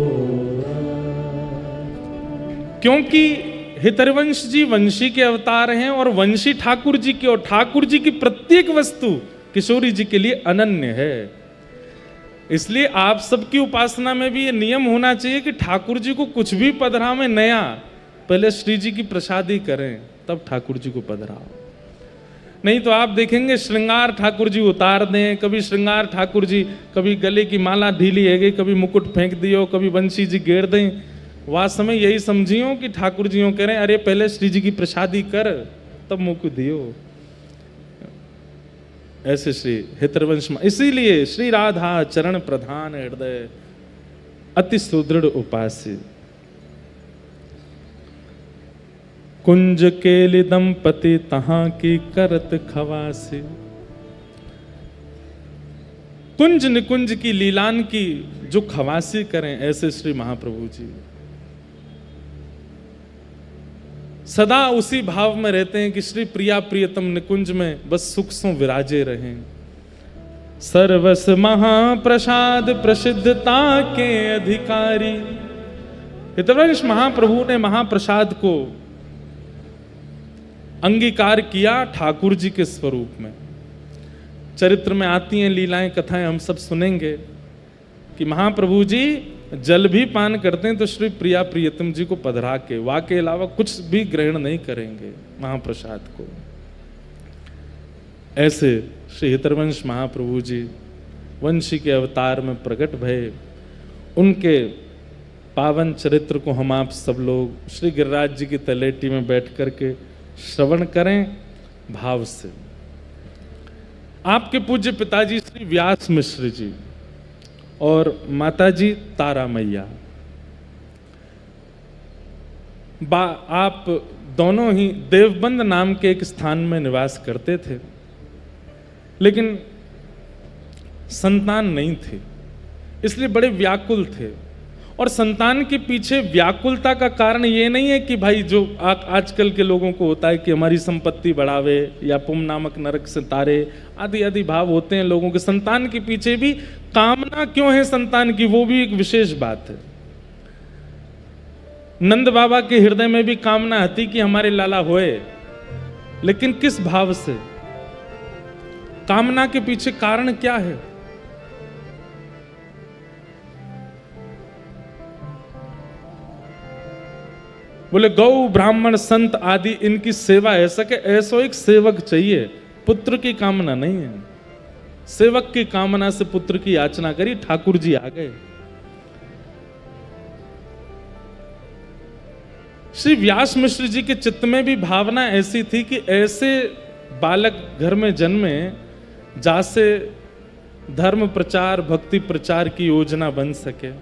Speaker 2: राज।
Speaker 1: क्योंकि हितरवंश जी वंशी के अवतार हैं और वंशी ठाकुर जी के, और ठाकुर जी की प्रत्येक वस्तु किशोरी जी के लिए अनन्य है। इसलिए आप सबकी उपासना में भी ये नियम होना चाहिए कि ठाकुर जी को कुछ भी पधरा में नया, पहले श्री जी की प्रसादी करें तब ठाकुर जी को पधराओ। नहीं तो आप देखेंगे श्रृंगार ठाकुर जी उतार दें, कभी श्रृंगार ठाकुर जी, कभी गले की माला ढीली है गई, कभी मुकुट फेंक दियो, कभी बंशी जी गेर दें। वास्तव में यही समझियो कि ठाकुर जी कह रहे हैं अरे पहले श्री जी की प्रसादी कर तब मुकुट दियो। ऐसे श्री हितरवंश, इसीलिए श्री राधा चरण प्रधान हृदय अति सुदृढ़ उपास्य। कुंज केलि दंपति तहां की करत खवासी। कुंज निकुंज की लीलान की जो खवासी करें ऐसे श्री महाप्रभु जी सदा उसी भाव में रहते हैं कि श्री प्रिया प्रियतम निकुंज में बस सुख सो विराजे रहें। सर्वस महाप्रसाद प्रसिद्धता के अधिकारी। हितवंश महाप्रभु ने महाप्रसाद को अंगीकार किया ठाकुर जी के स्वरूप में। चरित्र में आती हैं लीलाएं, कथाएं हम सब सुनेंगे कि महाप्रभु जी जल भी पान करते हैं तो श्री प्रिया प्रियतम जी को पधरा के, वा के अलावा कुछ भी ग्रहण नहीं करेंगे महाप्रसाद को। ऐसे श्री हितरवंश महाप्रभु जी वंशी के अवतार में प्रकट भये। उनके पावन चरित्र को हम आप सब लोग श्री गिरिराज जी की तलेटी में बैठ करके श्रवण करें भाव से। आपके पूज्य पिताजी श्री व्यास मिश्र जी और माताजी तारा मैया, आप दोनों ही देवबंद नाम के एक स्थान में निवास करते थे, लेकिन संतान नहीं थी, इसलिए बड़े व्याकुल थे। और संतान के पीछे व्याकुलता का कारण ये नहीं है कि भाई जो आजकल के लोगों को होता है कि हमारी संपत्ति बढ़ावे या पुम नामक नरक से तारे आदि आदि भाव होते हैं लोगों के। संतान के पीछे भी कामना क्यों है संतान की, वो भी एक विशेष बात है। नंद बाबा के हृदय में भी कामना थी कि हमारे लाला होए, लेकिन किस भाव से? कामना के पीछे कारण क्या है? बोले गौ ब्राह्मण संत आदि इनकी सेवा है सके, ऐसो एक सेवक चाहिए, पुत्र की कामना नहीं है। सेवक की कामना से पुत्र की याचना करी, ठाकुर जी आ गए। श्री व्यास मिश्र जी के चित्त में भी भावना ऐसी थी कि ऐसे बालक घर में जन्मे जासे धर्म प्रचार भक्ति प्रचार की योजना बन सके।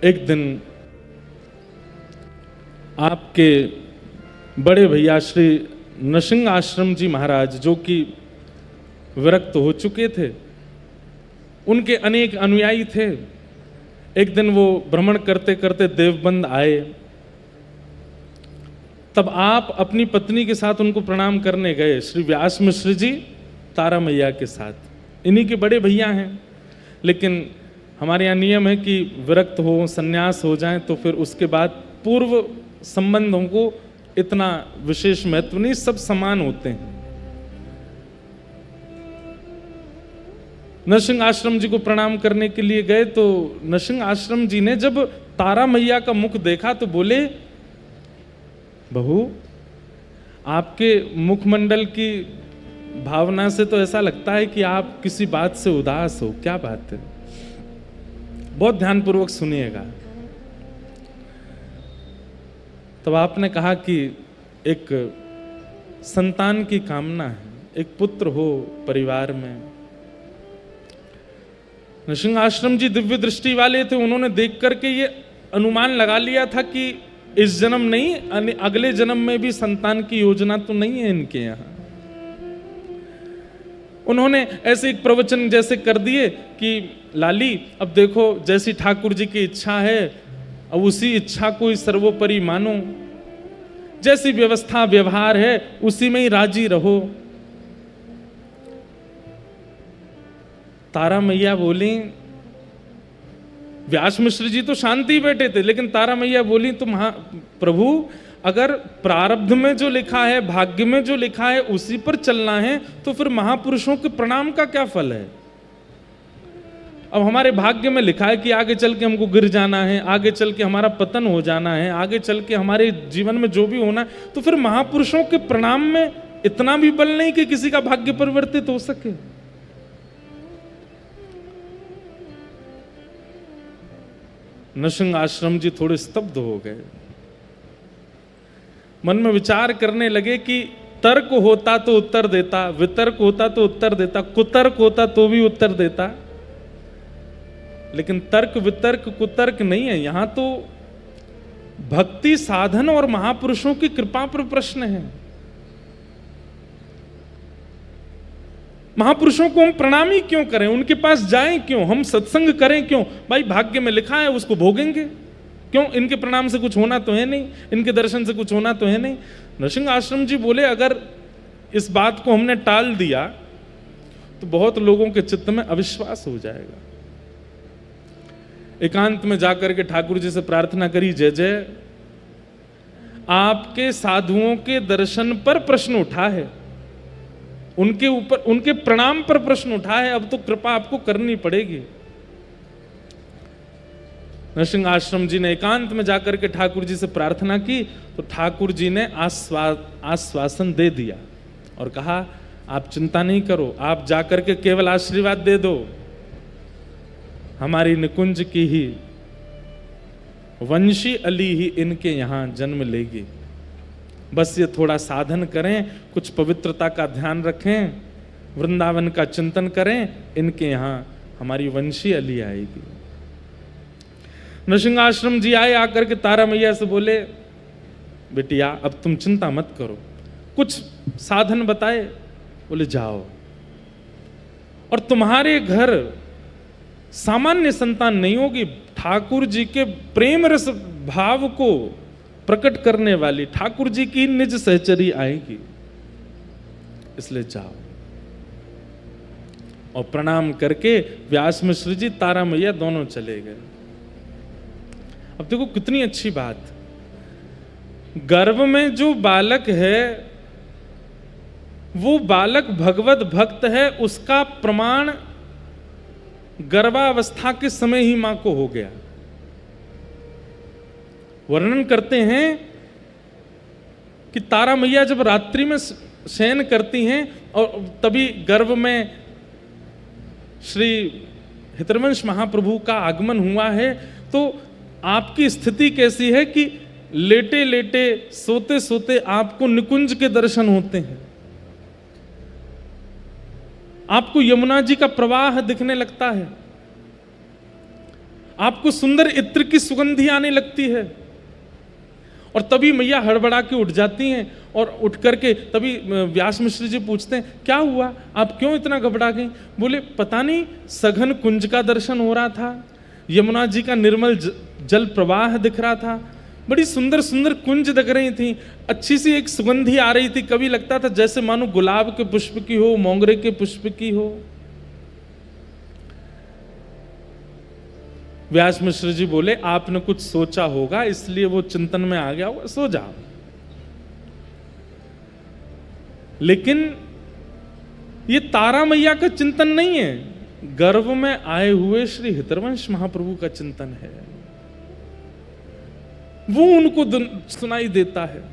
Speaker 1: एक दिन आपके बड़े भैया श्री नृसिंह आश्रम जी महाराज, जो कि विरक्त हो चुके थे, उनके अनेक अनुयायी थे। एक दिन वो भ्रमण करते करते देवबंद आए। तब आप अपनी पत्नी के साथ उनको प्रणाम करने गए, श्री व्यास मिश्र जी तारा मैया के साथ। इन्हीं के बड़े भैया हैं, लेकिन हमारे यहाँ नियम है कि विरक्त हो, संन्यास हो जाएं तो फिर उसके बाद पूर्व संबंधों को इतना विशेष महत्व नहीं, सब समान होते हैं। नरसिंह आश्रम जी को प्रणाम करने के लिए गए तो नरसिंह आश्रम जी ने जब तारा मैया का मुख देखा तो बोले, बहू आपके मुखमंडल की भावना से तो ऐसा लगता है कि आप किसी बात से उदास हो, क्या बात है? बहुत ध्यानपूर्वक सुनिएगा। तब आपने कहा कि एक संतान की कामना है, एक पुत्र हो परिवार में। नरसिंह आश्रम जी दिव्य दृष्टि वाले थे, उन्होंने देख करके ये अनुमान लगा लिया था कि इस जन्म नहीं, अगले जन्म में भी संतान की योजना तो नहीं है इनके यहाँ। उन्होंने ऐसे एक प्रवचन जैसे कर दिए कि लाली अब देखो जैसी ठाकुर जी की इच्छा है अब उसी इच्छा को ही सर्वोपरि मानो, जैसी व्यवस्था व्यवहार है उसी में ही राजी रहो। तारा मैया बोली, व्यास मिश्र जी तो शांति बैठे थे, लेकिन तारा मैया बोली, तुम प्रभु अगर प्रारब्ध में जो लिखा है, भाग्य में जो लिखा है उसी पर चलना है तो फिर महापुरुषों के प्रणाम का क्या फल है? अब हमारे भाग्य में लिखा है कि आगे चल के हमको गिर जाना है, आगे चल के हमारा पतन हो जाना है, आगे चल के हमारे जीवन में जो भी होना है, तो फिर महापुरुषों के प्रणाम में इतना भी बल नहीं कि किसी का भाग्य परिवर्तित हो सके। नरसिंह आश्रम जी थोड़े स्तब्ध हो गए, मन में विचार करने लगे कि तर्क होता तो उत्तर देता, वितर्क होता तो उत्तर देता, कुतर्क होता तो भी उत्तर देता, लेकिन तर्क वितर्क कुतर्क नहीं है। यहां तो भक्ति साधन और महापुरुषों की कृपा पर प्रश्न है। महापुरुषों को हम प्रणाम ही क्यों करें, उनके पास जाएं क्यों, हम सत्संग करें क्यों? भाई भाग्य में लिखा है उसको भोगेंगे, क्यों? इनके प्रणाम से कुछ होना तो है नहीं, इनके दर्शन से कुछ होना तो है नहीं। नरसिंह आश्रम जी बोले, अगर इस बात को हमने टाल दिया तो बहुत लोगों के चित्त में अविश्वास हो जाएगा। एकांत में जाकर के ठाकुर जी से प्रार्थना करी, जय जय आपके साधुओं के दर्शन पर प्रश्न उठा है, उनके ऊपर उनके प्रणाम पर प्रश्न उठा है, अब तो कृपा आपको करनी पड़ेगी। नरसिंह आश्रम जी ने एकांत में जाकर के ठाकुर जी से प्रार्थना की तो ठाकुर जी ने आश्वासन दे दिया और कहा, आप चिंता नहीं करो, आप जाकर के केवल आशीर्वाद दे दो, हमारी निकुंज की ही वंशी अली ही इनके यहां जन्म लेगी। बस ये थोड़ा साधन करें, कुछ पवित्रता का ध्यान रखें, वृंदावन का चिंतन करें, इनके यहां हमारी वंशी अली आएगी। नरसिंह आश्रम जी आए, आकर के तारा मैया से बोले, बेटिया अब तुम चिंता मत करो, कुछ साधन बताए। बोले जाओ, और तुम्हारे घर सामान्य संतान नहीं होगी, ठाकुर जी के प्रेम रस भाव को प्रकट करने वाली ठाकुर जी की निज सहचरी आएगी, इसलिए जाओ। और प्रणाम करके व्यास मिश्र जी तारा मैया दोनों चले गए। अब देखो कितनी अच्छी बात, गर्भ में जो बालक है वो बालक भगवत भक्त है, उसका प्रमाण गर्भावस्था के समय ही मां को हो गया। वर्णन करते हैं कि तारा मैया जब रात्रि में शयन करती हैं और तभी गर्भ में श्री हितरवंश महाप्रभु का आगमन हुआ है, तो आपकी स्थिति कैसी है कि लेटे लेटे सोते सोते आपको निकुंज के दर्शन होते हैं, आपको यमुना जी का प्रवाह दिखने लगता है, आपको सुंदर इत्र की सुगंधी आने लगती है, और तभी मैया हड़बड़ा के उठ जाती हैं और उठ करके तभी व्यास मिश्र जी पूछते हैं क्या हुआ, आप क्यों इतना घबरा गई? बोले पता नहीं, सघन कुंज का दर्शन हो रहा था, यमुना जी का निर्मल जल प्रवाह दिख रहा था, बड़ी सुंदर सुंदर कुंज दिख रही थी, अच्छी सी एक सुगंधी आ रही थी, कभी लगता था जैसे मानो गुलाब के पुष्प की हो, मोंगरे के पुष्प की हो। व्यास मिश्र जी बोले आपने कुछ सोचा होगा इसलिए वो चिंतन में आ गया होगा, सो जाओ। लेकिन ये तारा मैया का चिंतन नहीं है, गर्भ में आए हुए श्री हितरवंश महाप्रभु का चिंतन है, वो उनको सुनाई देता है।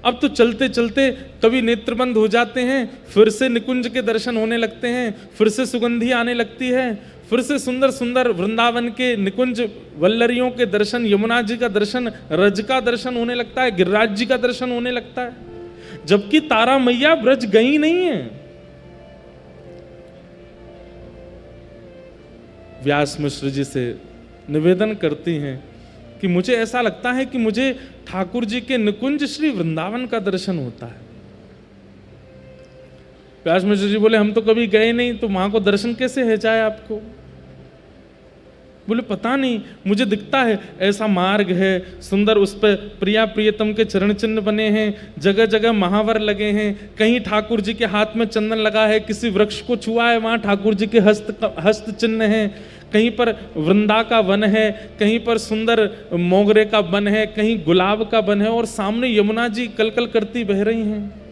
Speaker 1: अब तो चलते चलते कभी नेत्र बंद हो जाते हैं, फिर से निकुंज के दर्शन होने लगते हैं, फिर से सुगंधी आने लगती है, फिर से सुंदर सुंदर वृंदावन के निकुंज वल्लरियों के दर्शन, यमुना जी का दर्शन, रज का दर्शन होने लगता है, गिरिराज जी का दर्शन होने लगता है, जबकि तारा मैया ब्रज गई नहीं है। व्यास मिश्र जी से निवेदन करती हैं कि मुझे ऐसा लगता है कि मुझे ठाकुर जी के निकुंज श्री वृंदावन का दर्शन होता है। व्यास मिश्र जी बोले हम तो कभी गए नहीं, तो वहां को दर्शन कैसे है जाए आपको? बोले पता नहीं, मुझे दिखता है ऐसा मार्ग है सुंदर, उस पर प्रिया प्रियतम के चरण चिन्ह बने हैं, जगह जगह महावर लगे हैं, कहीं ठाकुर जी के हाथ में चंदन लगा है, किसी वृक्ष को छुआ है वहां ठाकुर जी के हस्त चिन्ह है, कहीं पर वृंदा का वन है, कहीं पर सुंदर मोगरे का वन है, कहीं गुलाब का वन है, और सामने यमुना जी कलकल करती बह रही हैं।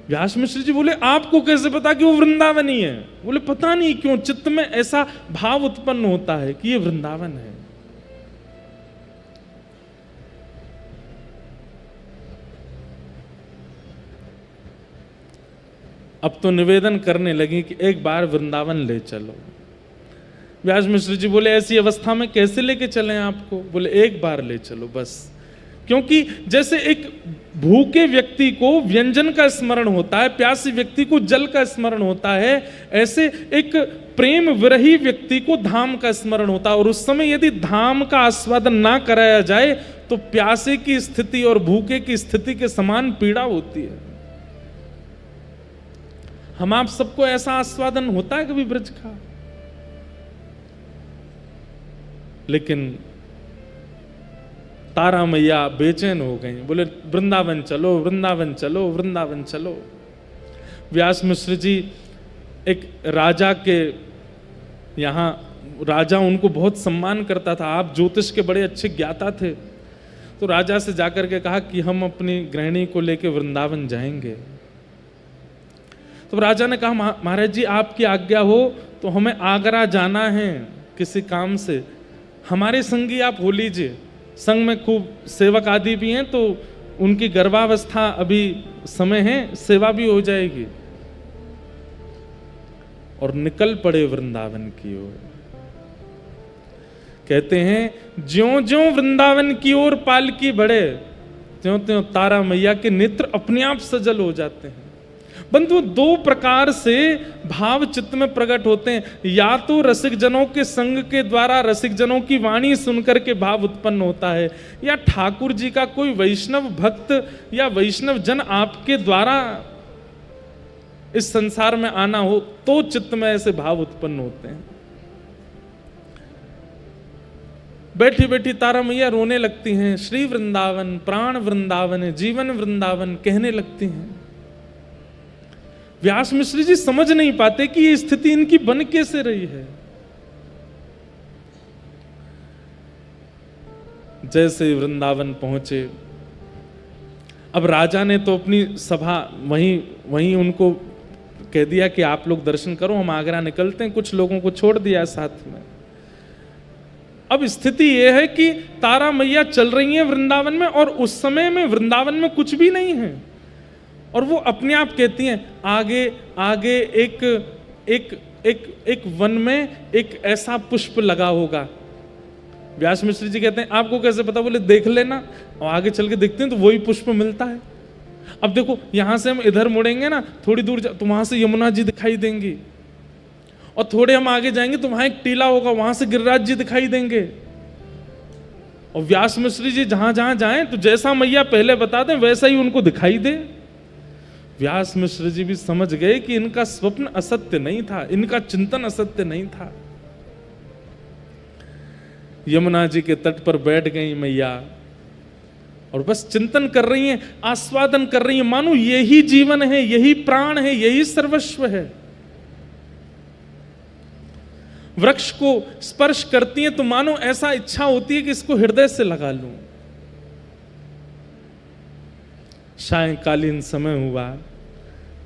Speaker 1: व्यास मिश्र जी बोले आपको कैसे पता कि वो वृंदावनी है? बोले पता नहीं क्यों चित्त में ऐसा भाव उत्पन्न होता है कि ये वृंदावन है। अब तो निवेदन करने लगी कि एक बार वृंदावन ले चलो। व्यास मिश्र जी बोले ऐसी अवस्था में कैसे लेके चलें आपको? बोले एक बार ले चलो बस, क्योंकि जैसे एक भूखे व्यक्ति को व्यंजन का स्मरण होता है, प्यासी व्यक्ति को जल का स्मरण होता है, ऐसे एक प्रेम विरही व्यक्ति को धाम का स्मरण होता है। और उस समय यदि धाम का आस्वादन ना कराया जाए तो प्यासे की स्थिति और भूखे की स्थिति के समान पीड़ा होती है। हम आप सबको ऐसा आस्वादन होता है कभी ब्रज का? लेकिन तारा मैया बेचैन हो गई, बोले वृंदावन चलो, वृंदावन चलो, वृंदावन चलो। व्यास मिश्र जी एक राजा के यहाँ, राजा उनको बहुत सम्मान करता था, आप ज्योतिष के बड़े अच्छे ज्ञाता थे, तो राजा से जाकर के कहा कि हम अपनी गृहिणी को लेकर वृंदावन जाएंगे। तो राजा ने कहा महाराज जी आपकी आज्ञा हो तो हमें आगरा जाना है किसी काम से, हमारे संगी आप हो लीजिए, संग में खूब सेवक आदि भी हैं, तो उनकी गर्भावस्था अभी समय है, सेवा भी हो जाएगी। और निकल पड़े वृंदावन की ओर। कहते हैं ज्यों ज्यों वृंदावन की ओर पालकी बढ़े त्यों त्यों तारा मैया के नेत्र अपने आप सजल हो जाते हैं। बंधु दो प्रकार से भाव चित्त में प्रकट होते हैं, या तो रसिक जनों के संग के द्वारा रसिक जनों की वाणी सुनकर के भाव उत्पन्न होता है, या ठाकुर जी का कोई वैष्णव भक्त या वैष्णव जन आपके द्वारा इस संसार में आना हो तो चित्त में ऐसे भाव उत्पन्न होते हैं। बैठी बैठी तारा मैया रोने लगती हैं, श्री वृंदावन प्राण वृंदावन जीवन वृंदावन कहने लगती हैं। व्यास मिश्र जी समझ नहीं पाते कि ये स्थिति इनकी बन कैसे रही है। जैसे वृंदावन पहुंचे, अब राजा ने तो अपनी सभा वहीं उनको कह दिया कि आप लोग दर्शन करो, हम आगरा निकलते हैं, कुछ लोगों को छोड़ दिया साथ में। अब स्थिति यह है कि तारा मैया चल रही हैं वृंदावन में, और उस समय में वृंदावन में कुछ भी नहीं है। और वो अपने आप कहती हैं आगे आगे एक एक एक एक वन में एक ऐसा पुष्प लगा होगा। व्यास मिश्र जी कहते हैं आपको कैसे पता? बोले देख लेना, और आगे चल के देखते हैं तो वही पुष्प मिलता है। अब देखो यहां से हम इधर मुड़ेंगे ना थोड़ी दूर तो वहां से यमुना जी दिखाई देंगी, और थोड़े हम आगे जाएंगे तो वहां एक टीला होगा, वहां से गिरिराज जी दिखाई देंगे। और व्यास मिश्र जी जहां जहां जाएं तो जैसा मैया पहले बता दें वैसा ही उनको दिखाई दे। व्यास मिश्र जी भी समझ गए कि इनका स्वप्न असत्य नहीं था, इनका चिंतन असत्य नहीं था। यमुना जी के तट पर बैठ गई मैया और बस चिंतन कर रही हैं, आस्वादन कर रही हैं, मानो यही जीवन है, यही प्राण है, यही सर्वस्व है। वृक्ष को स्पर्श करती हैं तो मानो ऐसा इच्छा होती है कि इसको हृदय से लगा लूं। सायंकालीन समय हुआ,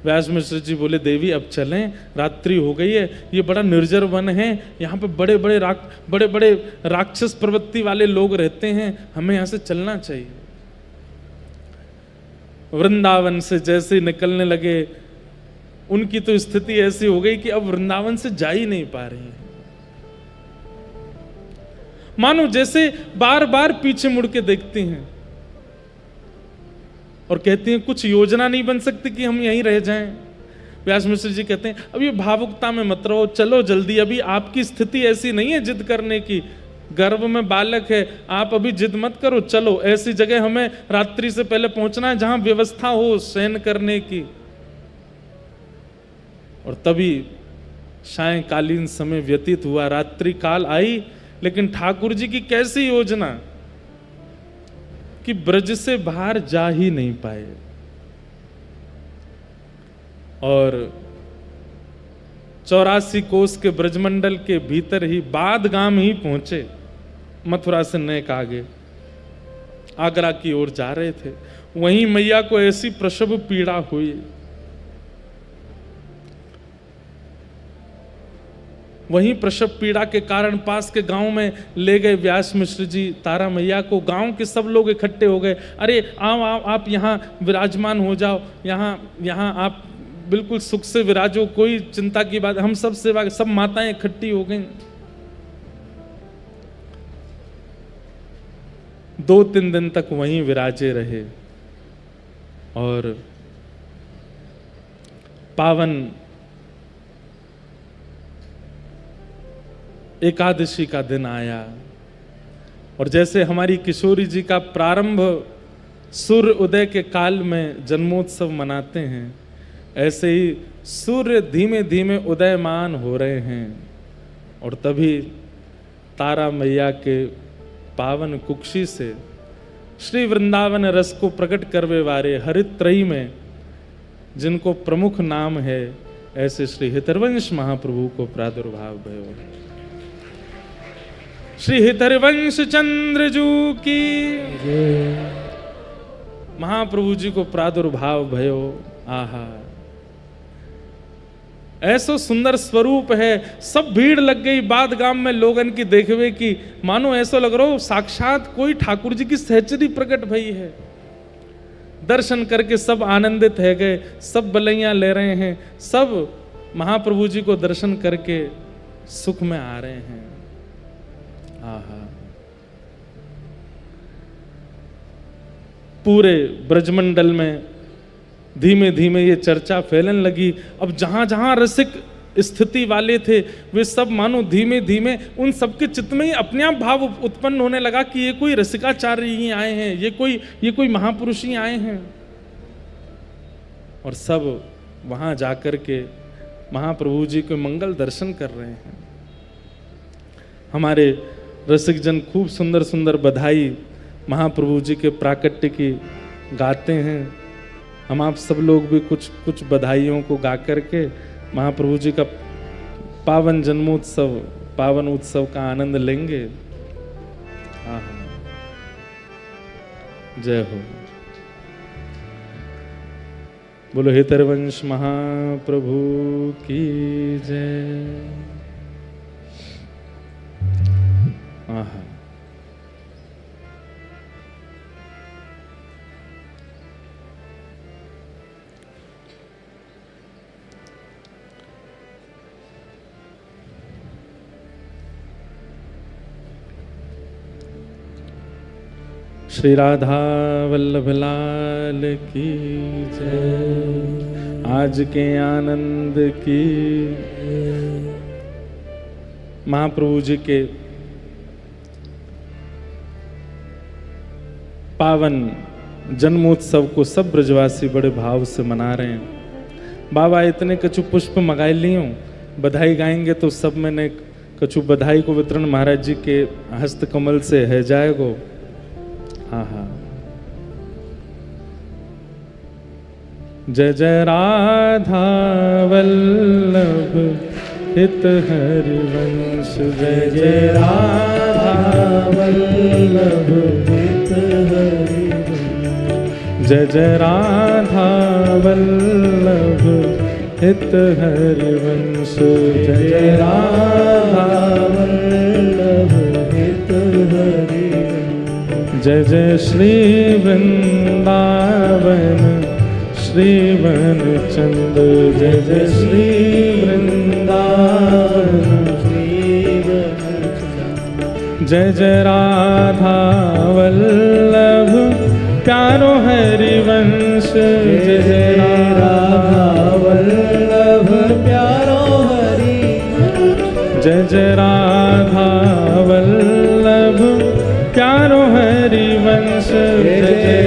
Speaker 1: व्यास मिश्र जी बोले देवी अब चलें, रात्रि हो गई है, ये बड़ा निर्जर वन है, यहाँ पे बड़े बड़े राक्षस प्रवृत्ति वाले लोग रहते हैं, हमें यहाँ से चलना चाहिए। वृंदावन से जैसे निकलने लगे उनकी तो स्थिति ऐसी हो गई कि अब वृंदावन से जा ही नहीं पा रही हैं, मानो जैसे बार बार पीछे मुड़ के देखती हैं और कहती हैं कुछ योजना नहीं बन सकती कि हम यहीं रह जाएं। व्यास मिश्र जी कहते हैं अब ये भावुकता में मत रहो, चलो जल्दी, अभी आपकी स्थिति ऐसी नहीं है जिद करने की, गर्भ में बालक है, आप अभी जिद मत करो, चलो ऐसी जगह हमें रात्रि से पहले पहुंचना है जहां व्यवस्था हो शयन करने की। और तभी सायंकालीन समय व्यतीत हुआ, रात्रि काल आई, लेकिन ठाकुर जी की कैसी योजना कि ब्रज से बाहर जा ही नहीं पाए और 84 कोस के ब्रजमंडल के भीतर ही बादगाम ही पहुंचे। मथुरा से नेक आगे आगरा की ओर जा रहे थे, वहीं मैया को ऐसी प्रसव पीड़ा हुई, वहीं प्रसव पीड़ा के कारण पास के गांव में ले गए व्यास मिश्र जी तारा मैया को। गांव के सब लोग इकट्ठे हो गए, अरे आओ आओ आप यहाँ विराजमान हो जाओ, यहाँ आप बिल्कुल सुख से विराजो, कोई चिंता की बात, हम सब सेवा, सब माताएं इकट्ठी हो गई। 2-3 दिन तक वहीं विराजे रहे और पावन एकादशी का दिन आया और जैसे हमारी किशोरी जी का प्रारंभ सूर्य उदय के काल में जन्मोत्सव मनाते हैं, ऐसे ही सूर्य धीमे धीमे उदयमान हो रहे हैं और तभी तारा मैया के पावन कुक्षी से श्री वृंदावन रस को प्रकट करवे वाले हरित त्रयी में जिनको प्रमुख नाम है, ऐसे श्री हितरवंश महाप्रभु को प्रादुर्भाव भयो। श्री हितरवंश चंद्र जू की महाप्रभु जी को प्रादुर्भाव भयो। आहा, ऐसो सुंदर स्वरूप है, सब भीड़ लग गई बादगाम में लोगन की देखवे की, मानो ऐसा लग रहा हो साक्षात कोई ठाकुर जी की सहचरी प्रकट भई है। दर्शन करके सब आनंदित है गए, सब बलैया ले रहे हैं, सब महाप्रभु जी को दर्शन करके सुख में आ रहे हैं। आहा, पूरे ब्रजमंडल में धीमे धीमे ये चर्चा फैलने लगी। अब जहां जहां रसिक स्थिति वाले थे वे सब मानो धीमे धीमे उन सबके चित्त में ही अपने आप भाव उत्पन्न होने लगा कि ये कोई रसिकाचार्य ही आए हैं, ये कोई महापुरुष ही आए हैं। और सब वहां जाकर के महाप्रभु जी के मंगल दर्शन कर रहे हैं। हमारे रसिक जन खूब सुंदर सुंदर बधाई महाप्रभु जी के प्राकट्य की गाते हैं। हम आप सब लोग भी कुछ कुछ बधाइयों को गा करके महाप्रभु जी का पावन जन्मोत्सव, पावन उत्सव का आनंद लेंगे। जय हो। बोलो हितरवंश महाप्रभु की जय। आहा, श्री राधा वल्लभ लाल की जय। आज के आनंद की महाप्रभु जी के पावन जन्मोत्सव को सब ब्रजवासी बड़े भाव से मना रहे हैं। बाबा इतने कछु पुष्प मंगाए ली हूँ, बधाई गाएंगे तो सब मैंने कछु बधाई को वितरण महाराज जी के हस्त कमल से है जाएगो। हाँ हाँ। जय जय राधा वल्लभ हित हरिवंश, जय जय राधा वल्लभ हित हरिवंश, जय जय राधा वल्लभ हित हरिवंश, जय जय राधा वल्लभ हित हरिवंश, जय जय श्री वृंदावन श्रीवन चंद्र, जय जय श्री वृंदावन श्रीवन चंद्र, जय जय राधा वल्लभ प्यारो हरिवंश, जय जय राधा वल्लभ प्यारो हरिवंश, जय जय राधा वल्लभ प्यारो हरिवंश, जय जय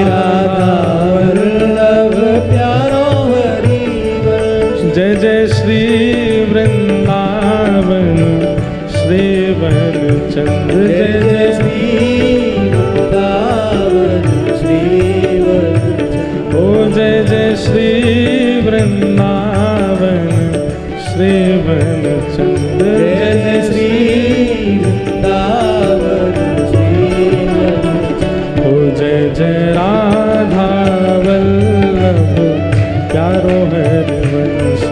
Speaker 1: राधा वल्लभ प्यारो हरिवंश, जय जय श्री वृंदावन श्रीवन चंद्र, जय जय श्री वृंदावन श्रीवन चंद्र, ओ जय जय श्री वृंदावन श्रीवन चंद्र, जय जय श्री वृंदावन श्रीवन चंद्र, ओ जय जय राधा वल्लभ प्यारो हरिवंश,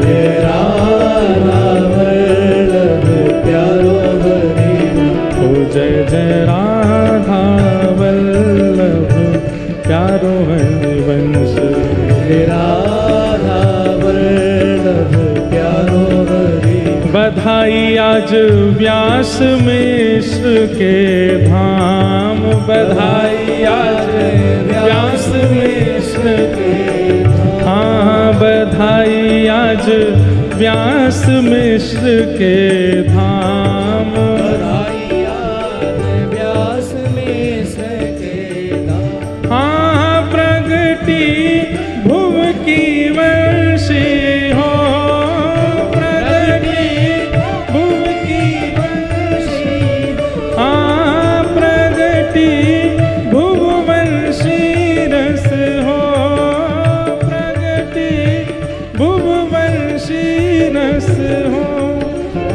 Speaker 1: जय राधा वल्लभ प्यारो हरिवंश, ओ जय जय राधा वल्लभ प्यारो हरिवंश, जय राधा वल्लभ प्यारो हरिवंश। बधाई आज व्यास मिश्र के धाम, बधाई आज व्यास मिश्र के धाम, हाँ बधाई आज व्यास मिश्र के धाम, बधाई आज व्यास मिश्र के धाम, हाँ प्रगति भुव की वर्षी हो, प्रगति भुव की वर्षी, हाँ प्रगति भुव वंशी रस हो, प्रगति भुव वंशी रस हो।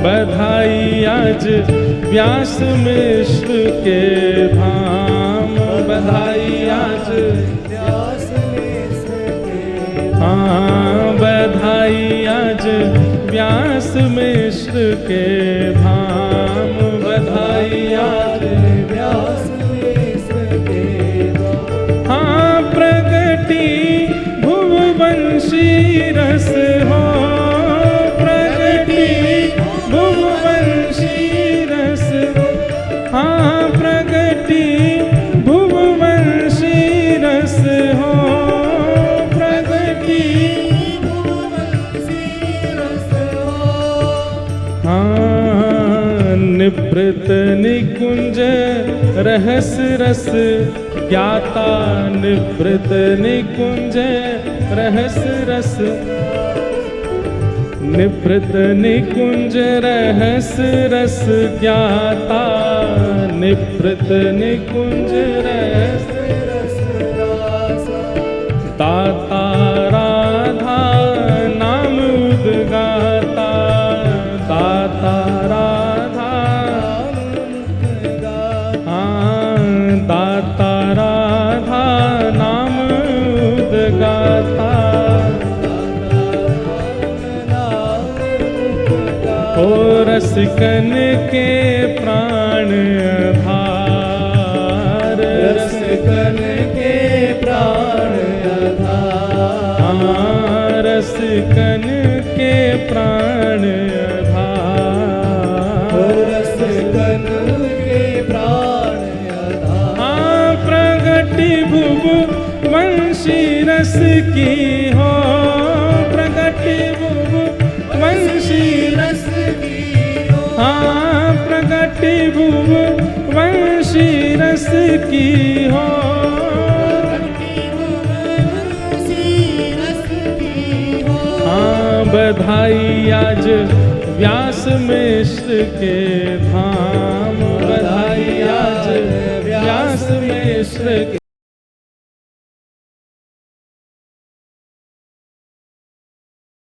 Speaker 1: बधाई आज व्यास मिश्र के धाम, बधाई आज व्यास मिश्र के, हाँ बधाई आज व्यास मिश्र के धाम, बधाई आज व्यास मिश्र के धाम, हाँ प्रगति भुव वंशी रस हो, प्रगति भुव वंशी रस, हाँ प्रगति भुव वंशी रस हो, प्रगति भुव वंशी रस हो, हाँ निभृत निकुंज रहस रस ज्ञाता, निभृत निकुंज रहस रस, निभृत निकुंज रहस रस ज्ञाता, निभृत निकुंज रहस रस दाता राधा नाम उद्गाता, दाता राधा, हाँ दाता राधा नाम उद्गाता, ओ रसिकन के प्राण आधार, रसिकन के प्राण आधार, हाँ रसिकन के प्राण आधार, ओ रसिकन के प्राण आधार, हाँ की हो, प्रगट भुव वंशी
Speaker 2: रस की हो,
Speaker 1: हाँ प्रगट भुव वंशी रस की हो, हाँ बधाई आज व्यास मिश्र के धाम, बधाई आज व्यास मिश्र के